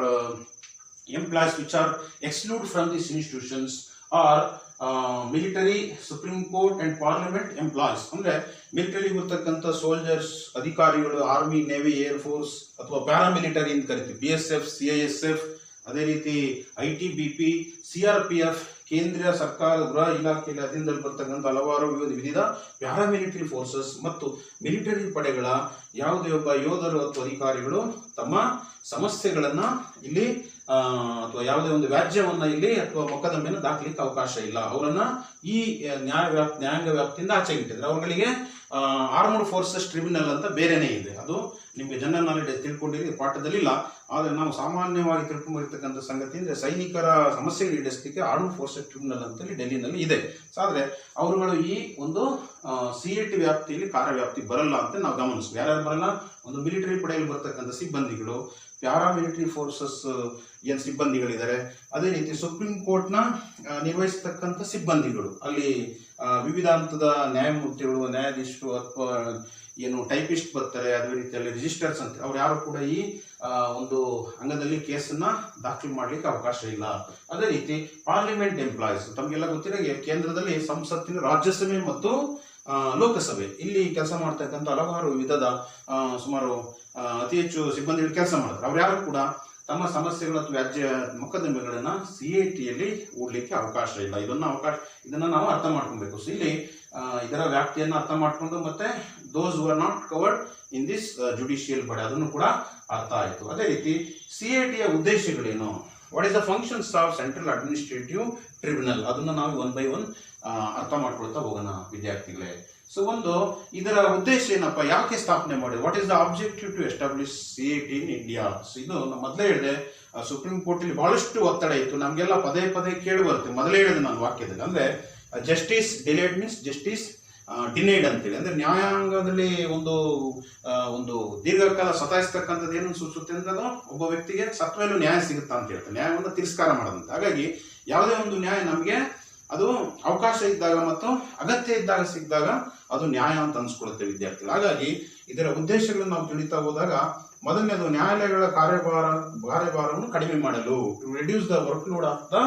employees which are exclude from this institutions are military, supreme court and parliament employees. ಅಂದ್ರೆ ಮಿಲಿಟರಿ ಬರ್ತಕ್ಕಂಥ ಸೋಲ್ಜರ್ಸ್, ಅಧಿಕಾರಿಗಳು, ಆರ್ಮಿ, ನೇವಿ, ಏರ್ ಫೋರ್ಸ್ ಅಥವಾ ಪ್ಯಾರಾಮಿಲಿಟರಿ ಅಂತ ಕರಿತೀವಿ, BSF, CISF, ಅದೇ ರೀತಿ ITBP, CRPF, ಕೇಂದ್ರೀಯ ಸರ್ಕಾರ ಗೃಹ ಇಲಾಖೆಯಲ್ಲಿ ಅಧೀನದಲ್ಲಿ ಬರ್ತಕ್ಕಂಥ ಹಲವಾರು ವಿವಿಧ ಪ್ಯಾರಾಮಿಲಿಟರಿ ಫೋರ್ಸಸ್ ಮತ್ತು ಮಿಲಿಟರಿ ಪಡೆಗಳ ಯಾವುದೇ ಒಬ್ಬ ಯೋಧರು ಅಥವಾ ಅಧಿಕಾರಿಗಳು ತಮ್ಮ ಸಮಸ್ಯೆಗಳನ್ನ ಇಲ್ಲಿ ಅಥವಾ ಯಾವುದೇ ಒಂದು ವ್ಯಾಜ್ಯವನ್ನ ಇಲ್ಲಿ ಅಥವಾ ಮೊಕದ್ದಮೆಯನ್ನು ದಾಖಲಿಕ್ಕೆ ಅವಕಾಶ ಇಲ್ಲ. ಅವರನ್ನ ಈ ನ್ಯಾಯಾಂಗ ವ್ಯಾಪ್ತಿಯಿಂದ ಆಚೆಗೆ ಇಟ್ಟಿದ್ದಾರೆ. ಅವರುಗಳಿಗೆ ಆರ್ಮಡ್ ಫೋರ್ಸಸ್ ಟ್ರಿಬ್ಯುನಲ್ ಅಂತ ಬೇರೆನೇ ಇದೆ. ಅದು ನಿಮಗೆ ಜನರಲ್ ನಾಲೆಡ್ಜ್ ತಿಳ್ಕೊಂಡಿರಿ, ಪಾಠದಲ್ಲಿ ಇಲ್ಲ. ಆದ್ರೆ ನಾವು ಸಾಮಾನ್ಯವಾಗಿ ತಿಳ್ಕೊಂಡಿರ್ತಕ್ಕಂಥ ಸಂಗತಿ ಅಂದ್ರೆ ಸೈನಿಕರ ಸಮಸ್ಯೆಗಳು ಈಡೇರಿಸಲಿಕ್ಕೆ ಆರ್ಮಡ್ ಫೋರ್ಸಸ್ ಟ್ರಿಬ್ಯುನಲ್ ಅಂತೇಳಿ ಡೆಲ್ಲಿನಲ್ಲಿ ಇದೆ. ಆದ್ರೆ ಅವರುಗಳು ಈ ಒಂದು CAT ವ್ಯಾಪ್ತಿಯಲ್ಲಿ ಕಾರ್ಯವ್ಯಾಪ್ತಿ ಬರಲ್ಲ ಅಂತ ನಾವು ಗಮನಿಸ್ತೀವಿ. ಯಾರ್ಯಾರು ಬರಲ್ಲ? ಒಂದು ಮಿಲಿಟರಿ ಪಡೆಯಲ್ಲಿ ಬರ್ತಕ್ಕಂಥ ಸಿಬ್ಬಂದಿಗಳು, ಪ್ಯಾರಾಮಿಲಿಟರಿ ಫೋರ್ಸಸ್ ಏನ್ ಸಿಬ್ಬಂದಿಗಳಿದ್ದಾರೆ, ಅದೇ ರೀತಿ ಸುಪ್ರೀಂ ಕೋರ್ಟ್ ನ ನಿರ್ವಹಿಸತಕ್ಕಂಥ ಸಿಬ್ಬಂದಿಗಳು, ಅಲ್ಲಿ ವಿವಿಧ ಹಂತದ ನ್ಯಾಯಮೂರ್ತಿಗಳು, ನ್ಯಾಯಾಧೀಶರು ಅಥವಾ ಏನು ಟೈಪಿಸ್ಟ್ ಬರ್ತಾರೆ, ಅದೇ ರೀತಿಯಲ್ಲಿ ರಿಜಿಸ್ಟರ್ಸ್ ಅಂತ ಅವ್ರು ಯಾರು ಕೂಡ ಈ ಒಂದು ಅಂಗದಲ್ಲಿ ಕೇಸನ್ನ ದಾಖಲು ಮಾಡ್ಲಿಕ್ಕೆ ಅವಕಾಶ ಇಲ್ಲ. ಅದೇ ರೀತಿ ಪಾರ್ಲಿಮೆಂಟ್ ಎಂಪ್ಲಾಯೀಸ್, ತಮಗೆಲ್ಲ ಗೊತ್ತಿರೋ ಕೇಂದ್ರದಲ್ಲಿ ಸಂಸತ್ತಿನ ರಾಜ್ಯಸಭೆ ಮತ್ತು ಲೋಕಸಭೆ ಇಲ್ಲಿ ಕೆಲಸ ಮಾಡ್ತಕ್ಕಂಥ ಹಲವಾರು ವಿಧದ ಸುಮಾರು ಅತಿ ಹೆಚ್ಚು ಸಿಬ್ಬಂದಿಗಳು ಕೆಲಸ ಮಾಡ್ತಾರೆ. ಅವ್ರು ಯಾರು ಕೂಡ ತಮ್ಮ ಸಮಸ್ಯೆಗಳು ಅಥವಾ ವ್ಯಾಜ್ಯ ಮೊಕದ್ದಮೆಗಳನ್ನ CATಯಲ್ಲಿ ಹೂಡ್ಲಿಕ್ಕೆ ಅವಕಾಶ ಇಲ್ಲ. ಇದನ್ನ ನಾವು ಅರ್ಥ ಮಾಡ್ಕೊಬೇಕು. ಸೊ ಇಲ್ಲಿ ಇದರ ವ್ಯಾಪ್ತಿಯನ್ನ ಅರ್ಥ ಮಾಡ್ಕೊಂಡು ಮತ್ತೆ those who are not covered in this judicial body ಅದನ್ನು ಕೂಡ ಅರ್ಥ ಆಯ್ತು. ಅದೇ ರೀತಿ CATಯ ಉದ್ದೇಶಗಳೇನು, what is the functions of Central administrative Tribunal, ಅದನ್ನ ನಾವು 1 by 1 ಅರ್ಥ ಮಾಡ್ಕೊಳ್ತಾ ಹೋಗೋಣ ವಿದ್ಯಾರ್ಥಿಗಳೇ. ಸೊ ಒಂದು ಇದರ ಉದ್ದೇಶ ಏನಪ್ಪ, ಯಾಕೆ ಸ್ಥಾಪನೆ ಮಾಡಿ, what is the objective to establish CIT in India. ಇದು ನಾನು ಮೊದಲೇ ಹೇಳಿದೆ, ಸುಪ್ರೀಂ ಕೋರ್ಟ್ ಅಲ್ಲಿ ಬಹಳಷ್ಟು ಒತ್ತಡ ಇತ್ತು, ನಮ್ಗೆಲ್ಲ ಪದೇ ಪದೇ ಕೇಳಿ ಬರುತ್ತೆ. ಮೊದಲೇ ಹೇಳಿದೆ ನಾನು ವಾಕ್ಯದಲ್ಲಿ, ಅಂದ್ರೆ justice delayed means justice denied ಅಂತೇಳಿ, ಅಂದ್ರೆ ನ್ಯಾಯಾಂಗದಲ್ಲಿ ಒಂದು ದೀರ್ಘಕಾಲ ಸತಾಯಿಸ್ತಕ್ಕಂಥದ್ದು ಏನು ಸೂಚಿಸುತ್ತೆ ಅಂದ್ರೆ ಅದು ಒಬ್ಬ ವ್ಯಕ್ತಿಗೆ ಸತ್ತ ಮೇಲೂ ನ್ಯಾಯ ಸಿಗುತ್ತಾ ಅಂತ ಹೇಳ್ತಾರೆ, ನ್ಯಾಯವನ್ನು ತಿರಸ್ಕಾರ ಮಾಡೋದಂತ. ಹಾಗಾಗಿ ಯಾವುದೇ ಒಂದು ನ್ಯಾಯ ನಮಗೆ ಅದು ಅವಕಾಶ ಇದ್ದಾಗ ಮತ್ತು ಅಗತ್ಯ ಇದ್ದಾಗ ಸಿಕ್ಕಿದಾಗ ಅದು ನ್ಯಾಯ ಅಂತ ಅನ್ಸ್ಕೊಳ್ಳುತ್ತೆ ವಿದ್ಯಾರ್ಥಿಗಳು. ಹಾಗಾಗಿ ಇದರ ಉದ್ದೇಶಗಳನ್ನು ನಾವು ತಿಳಿತಾ ಹೋದಾಗ, ಮೊದಲನೇದು ನ್ಯಾಯಾಲಯಗಳ ಕಾರ್ಯಭಾರವನ್ನು ಕಡಿಮೆ ಮಾಡಲು, to reduce the work load of the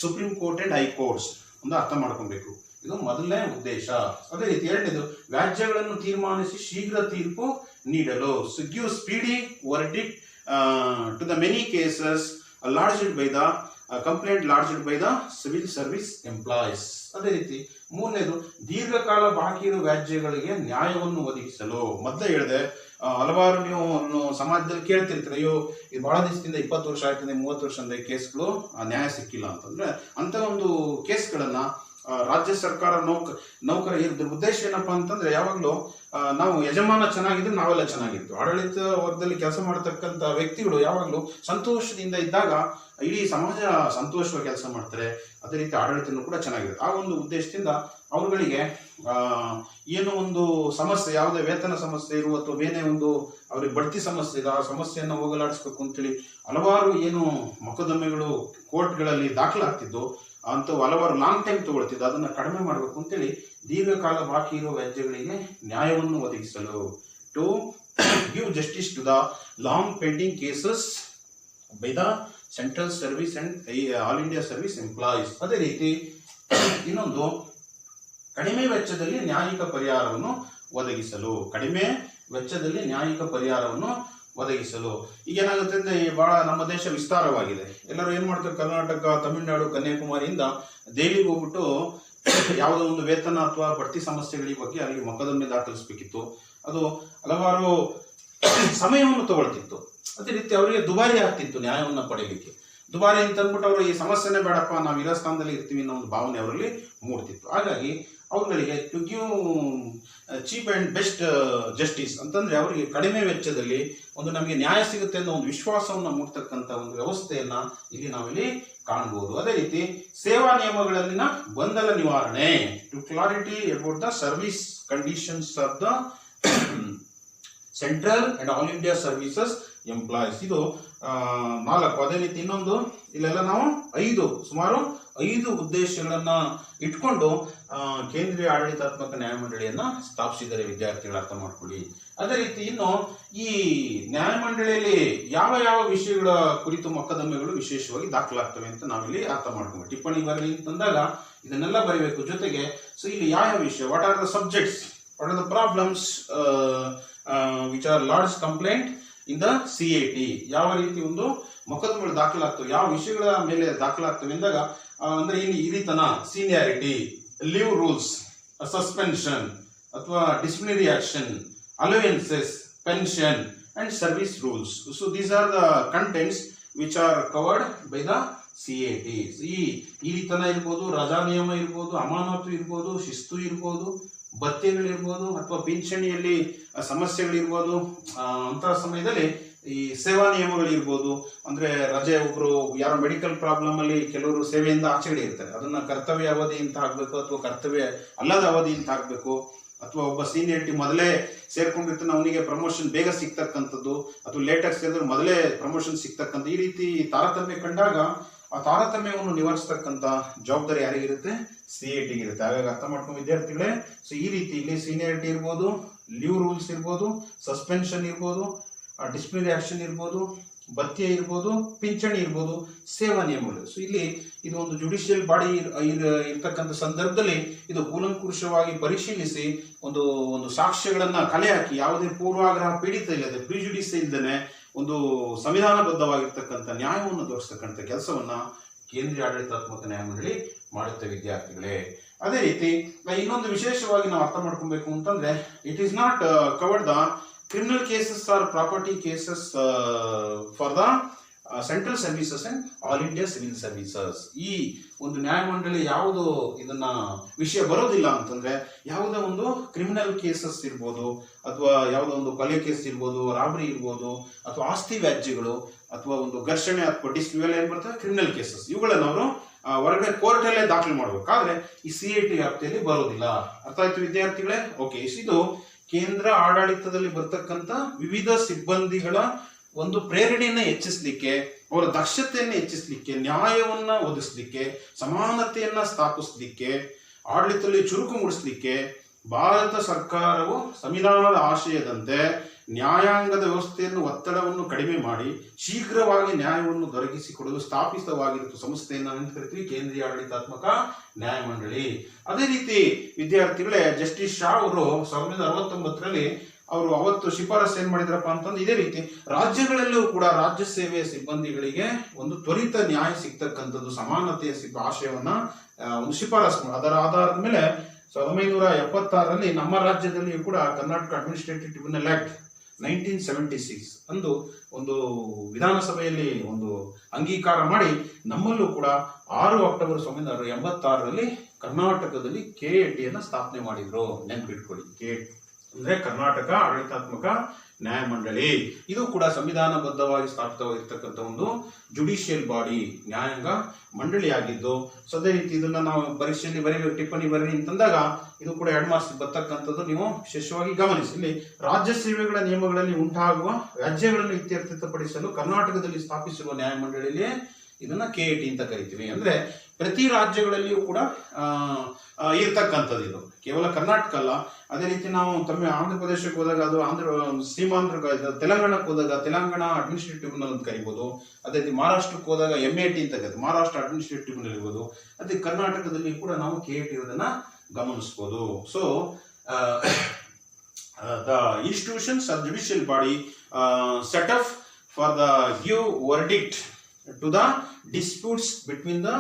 supreme court and high courts ಒಂದು ಅರ್ಥ ಮಾಡ್ಕೊಬೇಕು. ಇದು ಮೊದಲನೇ ಉದ್ದೇಶ. ಅದೇ ರೀತಿ ಎರಡನೇದು, ವ್ಯಾಜ್ಯಗಳನ್ನು ತೀರ್ಮಾನಿಸಿ ಶೀಘ್ರ ತೀರ್ಪು ನೀಡಲು, give speedy verdict to the many cases lodged by the complaint lodged by the civil service employees. ಅದೇ ರೀತಿ ಮೂರನೇದು, ದೀರ್ಘಕಾಲ ಬಾಕಿ ಇರುವ ವ್ಯಾಜ್ಯಗಳಿಗೆ ನ್ಯಾಯವನ್ನು ಒದಗಿಸಲು. ಮೊದಲೇ ಹೇಳಿದೆ, ಹಲವಾರು ನೀವು ಸಮಾಜದಲ್ಲಿ ಕೇಳ್ತಿರ್ತೀರ, ಅಯ್ಯೋ ಇದು ಬಹಳ ದಿವಸದಿಂದ 20 ವರ್ಷ ಆಯ್ತದೆ, 30 ವರ್ಷದಿಂದ ಕೇಸ್ಗಳು ನ್ಯಾಯ ಸಿಕ್ಕಿಲ್ಲ ಅಂತಂದ್ರೆ, ಅಂತ ಒಂದು ಕೇಸ್ಗಳನ್ನ ರಾಜ್ಯ ಸರ್ಕಾರ ನೌಕರ ಇದ್ರ ಉದ್ದೇಶ ಏನಪ್ಪಾ ಅಂತಂದ್ರೆ, ಯಾವಾಗ್ಲೂ ನಾವು ಯಜಮಾನ ಚೆನ್ನಾಗಿದ್ರೆ ನಾವೆಲ್ಲ ಚೆನ್ನಾಗಿರ್ತೀವಿ. ಆಡಳಿತ ವರ್ಗದಲ್ಲಿ ಕೆಲಸ ಮಾಡತಕ್ಕಂತ ವ್ಯಕ್ತಿಗಳು ಯಾವಾಗ್ಲೂ ಸಂತೋಷದಿಂದ ಇದ್ದಾಗ ಇಡೀ ಸಮಾಜ ಸಂತೋಷವಾಗಿ ಕೆಲಸ ಮಾಡ್ತಾರೆ. ಅದೇ ರೀತಿ ಆಡಳಿತನೂ ಕೂಡ ಚೆನ್ನಾಗಿರುತ್ತೆ. ಆ ಒಂದು ಉದ್ದೇಶದಿಂದ ಅವರುಗಳಿಗೆ ಏನೋ ಒಂದು ಸಮಸ್ಯೆ, ಯಾವುದೇ ವೇತನ ಸಮಸ್ಯೆ ಇರುವ ಅಥವಾ ಬೇರೆ ಒಂದು ಅವ್ರಿಗೆ ಬಡ್ತಿ ಸಮಸ್ಯೆ ಇದೆ, ಆ ಸಮಸ್ಯೆಯನ್ನು ಹೋಗಲಾಡಿಸ್ಬೇಕು ಅಂತೇಳಿ ಹಲವಾರು ಏನು ಮೊಕದ್ದಮೆಗಳು ಕೋರ್ಟ್ಗಳಲ್ಲಿ ದಾಖಲಾಗ್ತಿದ್ದು ಅಂತವು ಹಲವಾರು ಲಾಂಗ್ ಟೈಮ್ ತಗೊಳ್ತಿದ್ದು, ಅದನ್ನ ಕಡಿಮೆ ಮಾಡಬೇಕು ಅಂತೇಳಿ ದೀರ್ಘಕಾಲ ಬಾಕಿ ಇರುವ ವ್ಯಾಜ್ಯಗಳಿಗೆ ನ್ಯಾಯವನ್ನು ಒದಗಿಸಲು, to give justice to the long pending cases by the central service and all India service employees. ಅದೇ ರೀತಿ ಇನ್ನೊಂದು, ಕಡಿಮೆ ವೆಚ್ಚದಲ್ಲಿ ನ್ಯಾಯಿಕ ಪರಿಹಾರವನ್ನು ಒದಗಿಸಲು, ಕಡಿಮೆ ವೆಚ್ಚದಲ್ಲಿ ನ್ಯಾಯಿಕ ಪರಿಹಾರವನ್ನು ಒದಗಿಸಲು. ಈಗ ಏನಾಗುತ್ತೆ ಅಂದ್ರೆ, ಬಹಳ ನಮ್ಮ ದೇಶ ವಿಸ್ತಾರವಾಗಿದೆ. ಎಲ್ಲರೂ ಏನ್ ಮಾಡ್ತಾರೆ, ಕರ್ನಾಟಕ, ತಮಿಳುನಾಡು, ಕನ್ಯಾಕುಮಾರಿಯಿಂದ ದೆಹಲಿಗೆ ಹೋಗ್ಬಿಟ್ಟು ಯಾವುದೋ ಒಂದು ವೇತನ ಅಥವಾ ಬಡ್ತಿ ಸಮಸ್ಯೆಗಳ ಬಗ್ಗೆ ಅಲ್ಲಿ ಮೊಕದ್ದಮೆ ದಾಖಲಿಸಬೇಕಿತ್ತು. ಅದು ಹಲವಾರು ಸಮಯವನ್ನು ತಗೊಳ್ತಿತ್ತು. ಅದೇ ರೀತಿ ಅವರಿಗೆ ದುಬಾರಿ ಆಗ್ತಿತ್ತು ನ್ಯಾಯವನ್ನು ಪಡೆಯಲಿಕ್ಕೆ. ದುಬಾರಿ ಅಂತ ಅಂದ್ಬಿಟ್ಟು ಅವರು ಈ ಸಮಸ್ಯೆನೇ ಬೇಡಪ್ಪ, ನಾವು ಇರೋ ಸ್ಥಾನದಲ್ಲಿ ಇರ್ತೀವಿ ಅನ್ನೋ ಒಂದು ಭಾವನೆ ಅವರಲ್ಲಿ ಮೂಡ್ತಿತ್ತು. ಹಾಗಾಗಿ ಅವುಗಳಿಗೆ to give cheap and best justice ಅಂತಂದ್ರೆ, ಅವರಿಗೆ ಕಡಿಮೆ ವೆಚ್ಚದಲ್ಲಿ ಒಂದು ನಮಗೆ ನ್ಯಾಯ ಸಿಗುತ್ತೆ ಅನ್ನೋ ಒಂದು ವಿಶ್ವಾಸವನ್ನು ಮೂಡ್ತಕ್ಕಂಥ ಒಂದು ವ್ಯವಸ್ಥೆಯನ್ನ ಇಲ್ಲಿ ನಾವಿಲ್ಲಿ ಕಾಣಬಹುದು. ಅದೇ ರೀತಿ ಸೇವಾ ನಿಯಮಗಳಲ್ಲಿನ ಗೊಂದಲ ನಿವಾರಣೆ, to clarity about the service conditions of the central and all India services employees. ಇದು 4. ಅದೇ ರೀತಿ ಇನ್ನೊಂದು, ಇಲ್ಲೆಲ್ಲ ನಾವು ಸುಮಾರು 5 ಉದ್ದೇಶಗಳನ್ನ ಇಟ್ಕೊಂಡು ಕೇಂದ್ರೀಯ ಆಡಳಿತಾತ್ಮಕ ನ್ಯಾಯಮಂಡಳಿಯನ್ನ ಸ್ಥಾಪಿಸಿದ್ದಾರೆ ವಿದ್ಯಾರ್ಥಿಗಳು, ಅರ್ಥ ಮಾಡ್ಕೊಳ್ಳಿ. ಅದೇ ರೀತಿ ಇನ್ನು ಈ ನ್ಯಾಯಮಂಡಳಿಯಲ್ಲಿ ಯಾವ ಯಾವ ವಿಷಯಗಳ ಕುರಿತು ಮೊಕದ್ದಮೆಗಳು ವಿಶೇಷವಾಗಿ ದಾಖಲಾಗ್ತವೆ ಅಂತ ನಾವಿಲ್ಲಿ ಅರ್ಥ ಮಾಡ್ಕೊಂಡು, ಟಿಪ್ಪಣಿ ಬರಲಿ ಅಂತಂದಾಗ ಇದನ್ನೆಲ್ಲ ಬರೀಬೇಕು. ಜೊತೆಗೆ ಸೊ ಇಲ್ಲಿ ಯಾವ ವಿಷಯ, what are the subjects, what are the problems which are large complaint in the CIT, ಯಾವ ರೀತಿ ಒಂದು ಮೊಕದ್ದಮೆಗಳು ದಾಖಲಾಗ್ತವೆ, ಯಾವ ವಿಷಯಗಳ ಮೇಲೆ ದಾಖಲಾಗ್ತವೆ ಎಂದಾಗ, ಅಂದ್ರೆ ಇಲ್ಲಿ ಹಿರಿತನ, ಸೀನಿಯಾರಿಟಿ, ಲೀವ್ ರೂಲ್ಸ್, ಸಸ್ಪೆನ್ಷನ್ ಅಥವಾ disciplinary action, allowances, pension and service rules. So these are the contents which are covered by the CIT. ಈ ಹಿರಿತನ ಇರ್ಬೋದು, ರಜಾ ನಿಯಮ ಇರ್ಬೋದು, ಅಮಾನತು ಇರ್ಬೋದು, ಶಿಸ್ತು ಇರ್ಬೋದು, ಭತ್ಯೆಗಳಿರ್ಬೋದು ಅಥವಾ ಪಿಂಚಣಿಯಲ್ಲಿ ಸಮಸ್ಯೆಗಳಿರ್ಬೋದು. ಅಂತಹ ಸಮಯದಲ್ಲಿ ಈ ಸೇವಾ ನಿಯಮಗಳಿರ್ಬೋದು, ಅಂದ್ರೆ ರಜೆ, ಒಬ್ರು ಯಾರೋ ಮೆಡಿಕಲ್ ಪ್ರಾಬ್ಲಮ್ ಅಲ್ಲಿ ಕೆಲವರು ಸೇವೆಯಿಂದ ಆಚೆಗಡೆ ಇರ್ತಾರೆ, ಅದನ್ನ ಕರ್ತವ್ಯ ಅವಧಿ ಅಂತ ಹಾಕ್ಬೇಕು ಅಥವಾ ಕರ್ತವ್ಯ ಅಲ್ಲದ ಅವಧಿ ಅಂತ ಹಾಕ್ಬೇಕು, ಅಥವಾ ಒಬ್ಬ ಸೀನಿಯರಿಟಿ ಮೊದಲೇ ಸೇರ್ಕೊಂಡಿರ್ತಾನೆ, ಅವನಿಗೆ ಪ್ರಮೋಷನ್ ಬೇಗ ಸಿಗ್ತಕ್ಕಂಥದ್ದು, ಅಥವಾ ಲೇಟಾಗಿ ಸೇರಿದ್ರೆ ಮೊದಲೇ ಪ್ರಮೋಷನ್ ಸಿಗ್ತಕ್ಕಂಥ, ಈ ರೀತಿ ತಾರತಮ್ಯ ಕಂಡಾಗ ಆ ತಾರತಮ್ಯವನ್ನು ನಿವಾರಿಸತಕ್ಕಂಥ ಜವಾಬ್ದಾರಿ ಯಾರಿಗಿರುತ್ತೆ, CIT ಇರುತ್ತೆ. ಹಾಗಾಗಿ ಅರ್ಥ ಮಾಡ್ಕೊಂಡು ವಿದ್ಯಾರ್ಥಿಗಳೇ, ಸೊ ಈ ರೀತಿ ಇಲ್ಲಿ ಸೀನಿಯಾರಿಟಿ ಇರ್ಬೋದು, ಲೀವ್ ರೂಲ್ಸ್ ಇರ್ಬೋದು, ಸಸ್ಪೆನ್ಷನ್ ಇರ್ಬೋದು, ಡಿಸಿಪ್ಲಿನರಿ ಆಕ್ಷನ್ ಇರ್ಬೋದು, ಭತ್ಯೆ ಇರ್ಬೋದು, ಪಿಂಚಣಿ ಇರ್ಬೋದು, ಸೇವಾ ನಿಯಮಗಳು. ಸೊ ಇಲ್ಲಿ ಇದು ಒಂದು ಜುಡಿಷಿಯಲ್ ಬಾಡಿ ಇರ್ತಕ್ಕಂಥ ಸಂದರ್ಭದಲ್ಲಿ ಇದು ಕೂಲಂಕುಷವಾಗಿ ಪರಿಶೀಲಿಸಿ ಒಂದು ಸಾಕ್ಷ್ಯಗಳನ್ನ ಕಲೆ ಹಾಕಿ, ಯಾವುದೇ ಪೂರ್ವಾಗ್ರಹ ಪೀಡಿತ ಇಲ್ಲದೆ, ಪ್ರಿಜುಡಿಸ್ ಇಲ್ಲದೆ ಒಂದು ಸಂವಿಧಾನಬದ್ಧವಾಗಿರ್ತಕ್ಕಂಥ ನ್ಯಾಯವನ್ನು ತೋರಿಸ್ತಕ್ಕಂಥ ಕೆಲಸವನ್ನ ಕೇಂದ್ರೀಯ ಆಡಳಿತಾತ್ಮಕ ನ್ಯಾಯಮಂಡಳಿ ಮಾಡುತ್ತೆ ವಿದ್ಯಾರ್ಥಿಗಳೇ. ಅದೇ ರೀತಿ ಇನ್ನೊಂದು ವಿಶೇಷವಾಗಿ ನಾವು ಅರ್ಥ ಮಾಡ್ಕೊಬೇಕು ಅಂತಂದ್ರೆ, it is not covered the criminal cases or property cases for the central services and all India civil services. ಈ ಒಂದು ನ್ಯಾಯಮಂಡಳಿ ಯಾವುದು ಇದನ್ನ ವಿಷಯ ಬರೋದಿಲ್ಲ ಅಂತಂದ್ರೆ, ಯಾವುದೋ ಒಂದು ಕ್ರಿಮಿನಲ್ ಕೇಸಸ್ ಇರ್ಬೋದು, ಅಥವಾ ಯಾವುದೋ ಒಂದು ಕೊಲೆ ಕೇಸ್ ಇರ್ಬೋದು, ರಾಬರಿ ಇರ್ಬೋದು, ಅಥವಾ ಆಸ್ತಿ ವ್ಯಾಜ್ಯಗಳು, ಅಥವಾ ಒಂದು ಘರ್ಷಣೆ ಅಥವಾ ಇವೆಲ್ಲ ಏನ್ ಬರ್ತವೆ ಕ್ರಿಮಿನಲ್ ಕೇಸಸ್. ಇವುಗಳನ್ನ ಅವರು ಹೊರಗಡೆ ಕೋರ್ಟ್ ಅಲ್ಲೇ ದಾಖಲೆ ಮಾಡಬೇಕಾದ್ರೆ ಈ CIT ವ್ಯಾಪ್ತಿಯಲ್ಲಿ ಬರೋದಿಲ್ಲ. ಅರ್ಥ ಆಯ್ತು ವಿದ್ಯಾರ್ಥಿಗಳೇ? ಓಕೆ, ಇದು ಕೇಂದ್ರ ಆಡಳಿತದಲ್ಲಿ ಬರ್ತಕ್ಕಂಥ ವಿವಿಧ ಸಿಬ್ಬಂದಿಗಳ ಒಂದು ಪ್ರೇರಣೆಯನ್ನ ಹೆಚ್ಚಿಸಲಿಕ್ಕೆ, ಅವರ ದಕ್ಷತೆಯನ್ನು ಹೆಚ್ಚಿಸಲಿಕ್ಕೆ, ನ್ಯಾಯವನ್ನ ಒದಗಿಸಲಿಕ್ಕೆ, ಸಮಾನತೆಯನ್ನ ಸ್ಥಾಪಿಸಲಿಕ್ಕೆ, ಆಡಳಿತದಲ್ಲಿ ಚುರುಕು ಮೂಡಿಸಲಿಕ್ಕೆ ಭಾರತ ಸರ್ಕಾರವು ಸಂವಿಧಾನದ ಆಶಯದಂತೆ ನ್ಯಾಯಾಂಗದ ವ್ಯವಸ್ಥೆಯನ್ನು ಒತ್ತಡವನ್ನು ಕಡಿಮೆ ಮಾಡಿ ಶೀಘ್ರವಾಗಿ ನ್ಯಾಯವನ್ನು ದೊರಕಿಸಿಕೊಡಲು ಸ್ಥಾಪಿತವಾಗಿರುವ ಸಂಸ್ಥೆಯನ್ನು ಅಂತ ಕರಿತೀವಿ ಕೇಂದ್ರೀಯ ಆಡಳಿತಾತ್ಮಕ ನ್ಯಾಯಮಂಡಳಿ. ಅದೇ ರೀತಿ ವಿದ್ಯಾರ್ಥಿಗಳೇ, ಜಸ್ಟಿಸ್ ಶಾ ಅವರು 1969ರಲ್ಲಿ ಅವರು ಅವತ್ತು ಶಿಫಾರಸು ಏನ್ ಮಾಡಿದ್ರಪ್ಪ ಅಂತಂದ್ರೆ, ಇದೇ ರೀತಿ ರಾಜ್ಯಗಳಲ್ಲೂ ಕೂಡ ರಾಜ್ಯ ಸೇವೆಯ ಸಿಬ್ಬಂದಿಗಳಿಗೆ ಒಂದು ತ್ವರಿತ ನ್ಯಾಯ ಸಿಗ್ತಕ್ಕಂಥದ್ದು ಸಮಾನತೆಯ ಆಶಯವನ್ನ ಒಂದು ಶಿಫಾರಸು. ಅದರ ಆಧಾರದ ಮೇಲೆ 1976ರಲ್ಲಿ ನಮ್ಮ ರಾಜ್ಯದಲ್ಲಿಯೂ ಕೂಡ ಕರ್ನಾಟಕ ಅಡ್ಮಿನಿಸ್ಟ್ರೇಟಿವ್ ಟ್ರಿಬ್ಯುನಲ್ ಆಕ್ಟ್ 1976 ಅಂದು ಒಂದು ವಿಧಾನಸಭೆಯಲ್ಲಿ ಒಂದು ಅಂಗೀಕಾರ ಮಾಡಿ ನಮ್ಮಲ್ಲೂ ಕೂಡ 6 ಅಕ್ಟೋಬರ್ 1986ರಲ್ಲಿ ಕರ್ನಾಟಕದಲ್ಲಿ KAT ಅನ್ನ ಸ್ಥಾಪನೆ ಮಾಡಿದ್ರು. ನೆನ್ಪಿಟ್ಕೊಳ್ಳಿ, KAT ಅಂದ್ರೆ ಕರ್ನಾಟಕ ಆಡಳಿತಾತ್ಮಕ ನ್ಯಾಯಮಂಡಳಿ. ಇದು ಕೂಡ ಸಂವಿಧಾನಬದ್ಧವಾಗಿ ಸ್ಥಾಪಿತವಾಗಿರ್ತಕ್ಕಂಥ ಒಂದು ಜುಡಿಷಿಯಲ್ ಬಾಡಿ, ನ್ಯಾಯಾಂಗ ಮಂಡಳಿಯಾಗಿದ್ದು. ಸೊ ಅದೇ ರೀತಿ ಇದನ್ನ ನಾವು ಪರೀಕ್ಷೆಯಲ್ಲಿ ಬರೀಬೇಕು, ಟಿಪ್ಪಣಿ ಬರೀ ಅಂತಂದಾಗ ಇದು ಕೂಡ 2 ಮಾರ್ಕ್ಸ್ ಬರ್ತಕ್ಕಂಥದ್ದು ನೀವು ವಿಶೇಷವಾಗಿ ಗಮನಿಸಿ. ಇಲ್ಲಿ ರಾಜ್ಯ ಸೇವೆಗಳ ನಿಯಮಗಳಲ್ಲಿ ಉಂಟಾಗುವ ವ್ಯಾಜ್ಯಗಳನ್ನು ಇತ್ಯರ್ಥಪಡಿಸಲು ಕರ್ನಾಟಕದಲ್ಲಿ ಸ್ಥಾಪಿಸಿರುವ ನ್ಯಾಯಮಂಡಳಿಯಲ್ಲಿ ಇದನ್ನ KAT ಅಂತ ಕರಿತೀವಿ. ಅಂದ್ರೆ ಪ್ರತಿ ರಾಜ್ಯಗಳಲ್ಲಿಯೂ ಕೂಡ ಇರ್ತಕ್ಕಂಥದ್ದು. ಇದು ಕೇವಲ ಕರ್ನಾಟಕ ಅಲ್ಲ. ಅದೇ ರೀತಿ ನಾವು ಆಂಧ್ರ ಪ್ರದೇಶಕ್ಕೆ ಹೋದಾಗ ಅದು ತೆಲಂಗಾಣಕ್ಕೆ ಹೋದಾಗ ತೆಲಂಗಾಣ ಅಡ್ಮಿನಿಸ್ಟ್ರೇಟಿವ್ ಟ್ರಿಬ್ಯುನಲ್ ಅಂತ ಕರಿಬಹುದು. ಅದೇ ರೀತಿ ಮಹಾರಾಷ್ಟ್ರಕ್ಕೆ ಹೋದಾಗ MAT ಅಂತ ಕರಿತೀವಿ, ಮಹಾರಾಷ್ಟ್ರ ಅಡ್ಮಿನಿಸ್ಟ್ರೇಟಿವ್ ಟ್ರಿಬ್ಯುನಲ್ ಇರ್ಬೋದು. ಅದೇ ಕರ್ನಾಟಕದಲ್ಲಿ ಕೂಡ ನಾವು KAT ಇರೋದನ್ನ ಗಮನಿಸಬಹುದು. So the institutions of judicial body set up for the give verdict to the disputes between the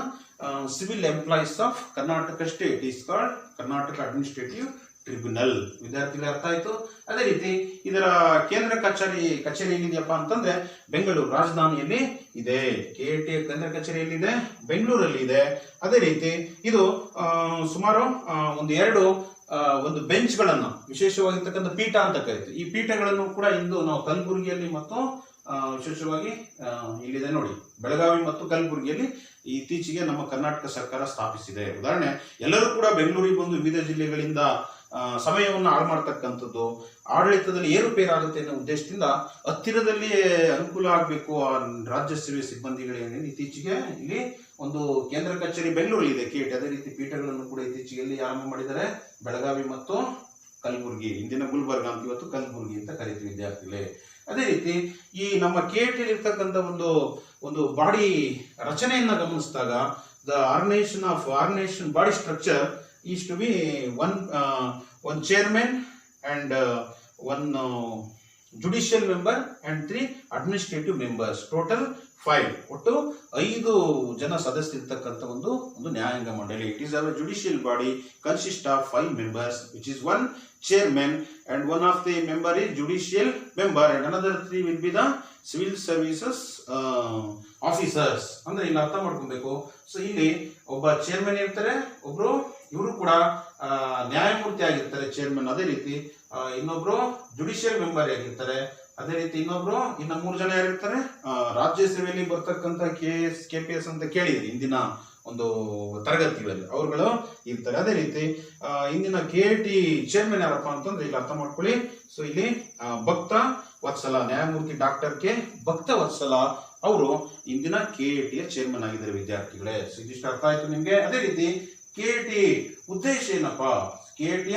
civil employees of Karnataka state is called Karnataka Administrative Tribunal. ವಿದ್ಯಾರ್ಥಿಗಳ ಅರ್ಥ ಆಯ್ತು? ಅದೇ ರೀತಿ ಇದರ ಕೇಂದ್ರ ಕಚೇರಿ ಎಲ್ಲಿದೆಯಪ್ಪ ಅಂತಂದ್ರೆ ಬೆಂಗಳೂರು ರಾಜಧಾನಿಯಲ್ಲಿ ಇದೆ. KAT ಕೇಂದ್ರ ಕಚೇರಿ ಎಲ್ಲಿದೆ? ಬೆಂಗಳೂರಲ್ಲಿ ಇದೆ. ಅದೇ ರೀತಿ ಇದು ಸುಮಾರು ಒಂದು ಬೆಂಚ್ ಗಳನ್ನ, ವಿಶೇಷವಾಗಿರ್ತಕ್ಕಂಥ ಪೀಠ ಅಂತ ಕರಿತೀವಿ. ಈ ಪೀಠಗಳನ್ನು ಕೂಡ ಇಂದು ನಾವು ಕಲಬುರಗಿಯಲ್ಲಿ ಮತ್ತು ವಿಶೇಷವಾಗಿ ಇಲ್ಲಿದೆ ನೋಡಿ, ಬೆಳಗಾವಿ ಮತ್ತು ಕಲಬುರಗಿಯಲ್ಲಿ ಇತ್ತೀಚೆಗೆ ನಮ್ಮ ಕರ್ನಾಟಕ ಸರ್ಕಾರ ಸ್ಥಾಪಿಸಿದೆ. ಉದಾಹರಣೆ, ಎಲ್ಲರೂ ಕೂಡ ಬೆಂಗಳೂರಿಗೆ ಬಂದು ವಿವಿಧ ಜಿಲ್ಲೆಗಳಿಂದ ಸಮಯವನ್ನು ಹಾಳು ಮಾಡತಕ್ಕಂಥದ್ದು, ಆಡಳಿತದಲ್ಲಿ ಏರುಪೇರಾಗುತ್ತೆ ಅನ್ನೋ ಉದ್ದೇಶದಿಂದ ಹತ್ತಿರದಲ್ಲಿ ಅನುಕೂಲ ಆಗಬೇಕು ಆ ರಾಜ್ಯ ಸೇವೆ ಸಿಬ್ಬಂದಿಗಳಿಗೆ ಇತ್ತೀಚೆಗೆ ಇಲ್ಲಿ ಒಂದು ಕೇಂದ್ರ ಕಚೇರಿ ಬೆಂಗಳೂರಲ್ಲಿ ಇದೆ KAT. ಅದೇ ರೀತಿ ಪೀಠಗಳನ್ನು ಕೂಡ ಇತ್ತೀಚೆಗೆ ಆರಂಭ ಮಾಡಿದ್ದಾರೆ, ಬೆಳಗಾವಿ ಮತ್ತು ಕಲಬುರಗಿ. ಇಂದಿನ ಗುಲ್ಬರ್ಗ ಅಂತ ಇವತ್ತು ಕಲಬುರಗಿ ಅಂತ ಕರಿತೀವಿ ವಿದ್ಯಾರ್ಥಿಗಳೇ. ಅದೇ ರೀತಿ ಈ ನಮ್ಮ KAT ಇರ್ತಕ್ಕಂಥ ಒಂದು ಬಾಡಿ ರಚನೆಯನ್ನ ಗಮನಿಸಿದಾಗ the organisation body structure is to be one chairman and one judicial member and 3 administrative members, total 5. ಒಟ್ಟು 5 ಜನ ಸದಸ್ಯರಿರ್ತಕ್ಕಂಥ ಒಂದು ನ್ಯಾಯಾಂಗ ಮಂಡಳಿ. It is our judicial body consist of 5 members which is 1 chairman and one of the member is judicial member and another 3 will be the civil services officers. ಅಂದ್ರೆ ಇಲ್ಲಿ ಅರ್ಥ ಮಾಡ್ಕೊಬೇಕು. ಸೊ ಇಲ್ಲಿ ಒಬ್ಬ ಚೇರ್ಮನ್ ಇರ್ತಾರೆ, ಇವರು ಕೂಡ ನ್ಯಾಯಮೂರ್ತಿ ಆಗಿರ್ತಾರೆ ಚೇರ್ಮನ್. ಅದೇ ರೀತಿ ಇನ್ನೊಬ್ರು ಜುಡಿಷಿಯಲ್ ಮೆಂಬರ್ ಆಗಿರ್ತಾರೆ. ಅದೇ ರೀತಿ ಇನ್ನ 3 ಜನ ಯಾರಿರ್ತಾರೆ, ರಾಜ್ಯ ಸೇವೆಯಲ್ಲಿ ಬರ್ತಕ್ಕಂಥ KPS ಅಂತ ಕೇಳಿದ್ರಿ ಇಂದಿನ ಒಂದು ತರಗತಿಗಳಲ್ಲಿ, ಅವರುಗಳು ಇರ್ತಾರೆ. ಅದೇ ರೀತಿ ಇಂದಿನ KAT ಚೇರ್ಮನ್ ಯಾರಪ್ಪ ಅಂತಂದ್ರೆ ಇಲ್ಲಿ ಅರ್ಥ ಮಾಡ್ಕೊಳ್ಳಿ. ಸೊ ಇಲ್ಲಿ ಭಕ್ತ ವತ್ಸಲ, ನ್ಯಾಯಮೂರ್ತಿ ಡಾಕ್ಟರ್ K ಭಕ್ತ ವತ್ಸಲ ಅವರು ಇಂದಿನ KAT ಚೇರ್ಮನ್ ಆಗಿದ್ದಾರೆ ವಿದ್ಯಾರ್ಥಿಗಳೇ. ಸೊ ಇದಿಷ್ಟು ಅರ್ಥ ಆಯ್ತು ನಿಮ್ಗೆ? ಅದೇ ರೀತಿ KAT ಉದ್ದೇಶ ಏನಪ್ಪಾ? KAT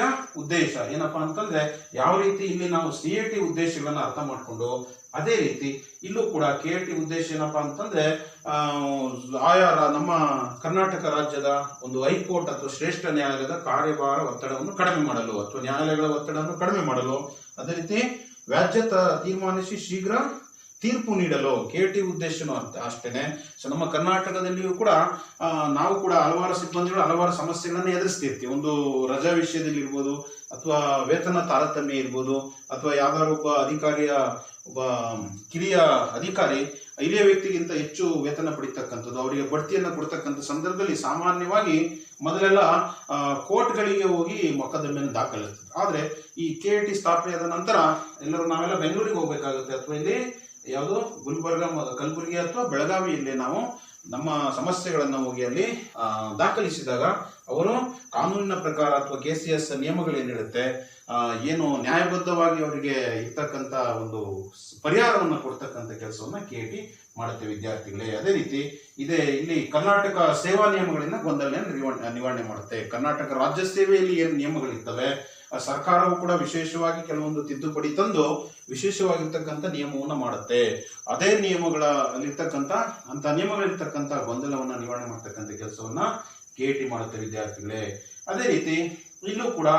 ಉದ್ದೇಶ ಏನಪ್ಪಾ ಅಂತಂದ್ರೆ ಯಾವ ರೀತಿ ಇಲ್ಲಿ ನಾವು CAT ಉದ್ದೇಶಗಳನ್ನ ಅರ್ಥ ಮಾಡ್ಕೊಂಡು, ಅದೇ ರೀತಿ ಇಲ್ಲೂ ಕೂಡ KAT ಉದ್ದೇಶ ಏನಪ್ಪಾ ಅಂತಂದ್ರೆ ಆಯಾ ನಮ್ಮ ಕರ್ನಾಟಕ ರಾಜ್ಯದ ಒಂದು ಹೈಕೋರ್ಟ್ ಅಥವಾ ಶ್ರೇಷ್ಠ ನ್ಯಾಯಾಲಯದ ಕಾರ್ಯಭಾರ ಒತ್ತಡವನ್ನು ಕಡಿಮೆ ಮಾಡಲು ಅಥವಾ ನ್ಯಾಯಾಲಯಗಳ ಒತ್ತಡವನ್ನು ಕಡಿಮೆ ಮಾಡಲು, ಅದೇ ರೀತಿ ವ್ಯಾಜ್ಯ ತೀರ್ಮಾನಿಸಿ ಶೀಘ್ರ ತೀರ್ಪು ನೀಡಲು KT ಉದ್ದೇಶನೂ ಅಷ್ಟೇನೆ. ಸೊ ನಮ್ಮ ಕರ್ನಾಟಕದಲ್ಲಿಯೂ ಕೂಡ ನಾವು ಕೂಡ ಹಲವಾರು ಸಿಬ್ಬಂದಿಗಳು ಹಲವಾರು ಸಮಸ್ಯೆಗಳನ್ನ ಎದುರಿಸ್ತಿರ್ತೀವಿ. ಒಂದು ರಜಾ ವಿಷಯದಲ್ಲಿ ಇರ್ಬೋದು, ಅಥವಾ ವೇತನ ತಾರತಮ್ಯ ಇರ್ಬೋದು, ಅಥವಾ ಯಾವ್ದಾದ್ರು ಒಬ್ಬ ಕಿರಿಯ ಅಧಿಕಾರಿ ಹಿರಿಯ ವ್ಯಕ್ತಿಗಿಂತ ಹೆಚ್ಚು ವೇತನ ಪಡಿತಕ್ಕಂಥದ್ದು, ಅವರಿಗೆ ಬಡ್ತಿಯನ್ನು ಕೊಡ್ತಕ್ಕಂಥ ಸಂದರ್ಭದಲ್ಲಿ ಸಾಮಾನ್ಯವಾಗಿ ಮೊದಲೆಲ್ಲ ಕೋರ್ಟ್ಗಳಿಗೆ ಹೋಗಿ ಮೊಕದ್ದಮೆಯನ್ನು ದಾಖಲಿಸ್ತದೆ. ಆದ್ರೆ ಈ KT ಸ್ಥಾಪನೆಯಾದ ನಂತರ ನಾವೆಲ್ಲ ಬೆಂಗಳೂರಿಗೆ ಹೋಗ್ಬೇಕಾಗುತ್ತೆ, ಅಥವಾ ಇಲ್ಲಿ ಯಾವುದು ಗುಲ್ಬರ್ಗ, ಕಲಬುರಗಿ ಅಥವಾ ಬೆಳಗಾವಿಯಲ್ಲಿ ನಾವು ನಮ್ಮ ಸಮಸ್ಯೆಗಳನ್ನು ಹೋಗಿ ಅಲ್ಲಿ ದಾಖಲಿಸಿದಾಗ ಅವರು ಕಾನೂನಿನ ಪ್ರಕಾರ ಅಥವಾ KCS ನಿಯಮಗಳೇನಿರುತ್ತೆ, ಏನು ನ್ಯಾಯಬದ್ಧವಾಗಿ ಅವರಿಗೆ ಇರ್ತಕ್ಕಂಥ ಒಂದು ಪರಿಹಾರವನ್ನು ಕೊಡ್ತಕ್ಕಂಥ ಕೆಲಸವನ್ನ KT ಮಾಡುತ್ತೆ ವಿದ್ಯಾರ್ಥಿಗಳೇ. ಅದೇ ರೀತಿ ಇಲ್ಲಿ ಕರ್ನಾಟಕ ಸೇವಾ ನಿಯಮಗಳಿಂದ ಗೊಂದಲ ನಿವಾರಣೆ ಮಾಡುತ್ತೆ. ಕರ್ನಾಟಕ ರಾಜ್ಯ ಸೇವೆಯಲ್ಲಿ ಏನು ನಿಯಮಗಳಿರ್ತವೆ, ಸರ್ಕಾರವು ಕೂಡ ವಿಶೇಷವಾಗಿ ಕೆಲವೊಂದು ತಿದ್ದುಪಡಿ ತಂದು ವಿಶೇಷವಾಗಿರ್ತಕ್ಕಂಥ ನಿಯಮವನ್ನು ಮಾಡುತ್ತೆ. ಅದೇ ನಿಯಮಗಳಿರ್ತಕ್ಕಂಥ ಗೊಂದಲವನ್ನ ನಿವಾರಣೆ ಮಾಡ್ತಕ್ಕಂಥ ಕೆಲಸವನ್ನ KT ಮಾಡುತ್ತೆ ವಿದ್ಯಾರ್ಥಿಗಳೇ. ಅದೇ ರೀತಿ ಇಲ್ಲೂ ಕೂಡ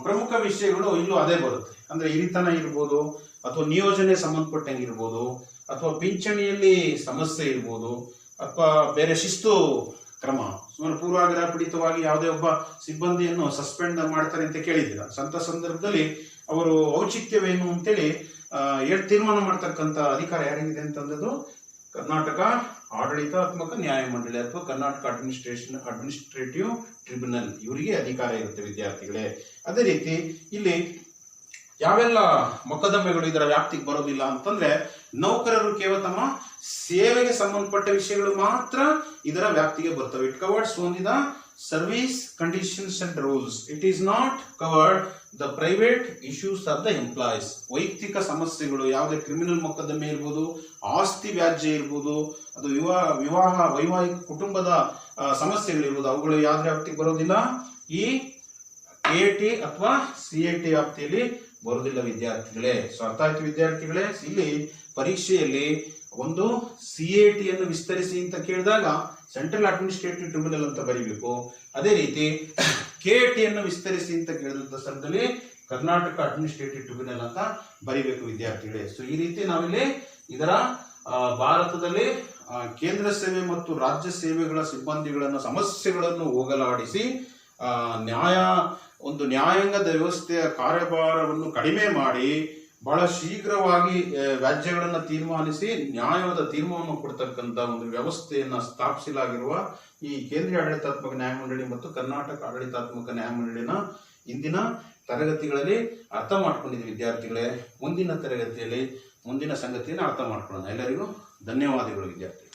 ಪ್ರಮುಖ ವಿಷಯಗಳು ಇಲ್ಲೂ ಅದೇ ಬರುತ್ತೆ. ಅಂದ್ರೆ ಹಿರಿತನ ಇರ್ಬೋದು, ಅಥವಾ ನಿಯೋಜನೆ ಸಂಬಂಧಪಟ್ಟಂಗಿರ್ಬೋದು, ಅಥವಾ ಪಿಂಚಣಿಯಲ್ಲಿ ಸಮಸ್ಯೆ ಇರ್ಬೋದು, ಅಥವಾ ಬೇರೆ ಶಿಸ್ತು ಕ್ರಮ, ಪೂರ್ವಾಗ್ರಹ ಪೀಡಿತವಾಗಿ ಯಾವುದೇ ಒಬ್ಬ ಸಿಬ್ಬಂದಿಯನ್ನು ಸಸ್ಪೆಂಡ್ ಮಾಡ್ತಾರೆ ಅಂತ ಕೇಳಿದ್ದೀರಾ. ಅಂತ ಸಂದರ್ಭದಲ್ಲಿ ಅವರು ಔಚಿತ್ಯವೇನು ಅಂತೇಳಿ ತೀರ್ಮಾನ ಮಾಡ್ತಕ್ಕಂಥ ಅಧಿಕಾರ ಯಾರಿಗಿದೆ ಅಂತಂದದ್ದು ಕರ್ನಾಟಕ ಆಡಳಿತಾತ್ಮಕ ನ್ಯಾಯಮಂಡಳಿ ಅಥವಾ ಕರ್ನಾಟಕ ಅಡ್ಮಿನಿಸ್ಟ್ರೇಟಿವ್ ಟ್ರಿಬ್ಯುನಲ್, ಇವರಿಗೆ ಅಧಿಕಾರ ಇರುತ್ತೆ ವಿದ್ಯಾರ್ಥಿಗಳೇ. ಅದೇ ರೀತಿ ಇಲ್ಲಿ ಯಾವೆಲ್ಲ ಮೊಕದ್ದಮೆಗಳು ಇದರ ವ್ಯಾಪ್ತಿಗೆ ಬರೋದಿಲ್ಲ ಅಂತಂದ್ರೆ, ನೌಕರರು ಕೇವಲ ತಮ್ಮ ಸೇವೆಗೆ ಸಂಬಂಧಪಟ್ಟ ವಿಷಯಗಳು ಮಾತ್ರ ಇದರ ವ್ಯಾಪ್ತಿಗೆ ಬರ್ತವೆ. It cowards only the service conditions and rules. It is not covered the private issues of the employees. ವೈಯಕ್ತಿಕ ಸಮಸ್ಯೆಗಳು, ಯಾವುದೇ ಕ್ರಿಮಿನಲ್ ಮೊಕದ್ದಮೆ ಇರ್ಬೋದು, ಆಸ್ತಿ ವ್ಯಾಜ್ಯ ಇರ್ಬೋದು, ಅದು ವೈವಾಹಿಕ ಕುಟುಂಬದ ಸಮಸ್ಯೆಗಳಿರ್ಬೋದು, ಅವುಗಳು ಯಾವ್ದು ವ್ಯಾಪ್ತಿಗೆ ಬರೋದಿಲ್ಲ, ಈ KT ಅಥವಾ CAT ವ್ಯಾಪ್ತಿಯಲ್ಲಿ ಬರೋದಿಲ್ಲ ವಿದ್ಯಾರ್ಥಿಗಳೇ. ಸೊ ಅರ್ಥ ಆಯ್ತು ವಿದ್ಯಾರ್ಥಿಗಳೇ. ಇಲ್ಲಿ ಪರೀಕ್ಷೆಯಲ್ಲಿ ಒಂದು CAT ಅನ್ನು ವಿಸ್ತರಿಸಿ ಅಂತ ಕೇಳಿದಾಗ ಸೆಂಟ್ರಲ್ ಅಡ್ಮಿನಿಸ್ಟ್ರೇಟಿವ್ ಟ್ರಿಬ್ಯುನಲ್ ಅಂತ ಬರೀಬೇಕು. ಅದೇ ರೀತಿ KT ಅನ್ನು ವಿಸ್ತರಿಸಿ ಅಂತ ಕೇಳಿದಂತ ಸ್ಥಳದಲ್ಲಿ ಕರ್ನಾಟಕ ಅಡ್ಮಿನಿಸ್ಟ್ರೇಟಿವ್ ಟ್ರಿಬ್ಯುನಲ್ ಅಂತ ಬರೀಬೇಕು ವಿದ್ಯಾರ್ಥಿಗಳೇ. ಸೊ ಈ ರೀತಿ ನಾವಿಲ್ಲಿ ಇದರ ಭಾರತದಲ್ಲಿ ಕೇಂದ್ರ ಸೇವೆ ಮತ್ತು ರಾಜ್ಯ ಸೇವೆಗಳ ಸಿಬ್ಬಂದಿಗಳನ್ನು ಸಮಸ್ಯೆಗಳನ್ನು ಹೋಗಲಾಡಿಸಿ ನ್ಯಾಯಾಂಗದ ವ್ಯವಸ್ಥೆಯ ಕಾರ್ಯಭಾರವನ್ನು ಕಡಿಮೆ ಮಾಡಿ ಬಹಳ ಶೀಘ್ರವಾಗಿ ವ್ಯಾಜ್ಯಗಳನ್ನು ತೀರ್ಮಾನಿಸಿ ನ್ಯಾಯವಾದ ತೀರ್ಮಾನವನ್ನು ಕೊಡ್ತಕ್ಕಂಥ ಒಂದು ವ್ಯವಸ್ಥೆಯನ್ನ ಸ್ಥಾಪಿಸಲಾಗಿರುವ ಈ ಕೇಂದ್ರೀಯ ಆಡಳಿತಾತ್ಮಕ ನ್ಯಾಯಮಂಡಳಿ ಮತ್ತು ಕರ್ನಾಟಕ ಆಡಳಿತಾತ್ಮಕ ನ್ಯಾಯಮಂಡಳಿನ ಇಂದಿನ ತರಗತಿಗಳಲ್ಲಿ ಅರ್ಥ ಮಾಡ್ಕೊಂಡಿದ್ದೀವಿ ವಿದ್ಯಾರ್ಥಿಗಳೇ. ಮುಂದಿನ ತರಗತಿಯಲ್ಲಿ ಮುಂದಿನ ಸಂಗತಿಯನ್ನು ಅರ್ಥ ಮಾಡ್ಕೊಳ್ಳೋಣ. ಎಲ್ಲರಿಗೂ ಧನ್ಯವಾದಗಳು ವಿದ್ಯಾರ್ಥಿ.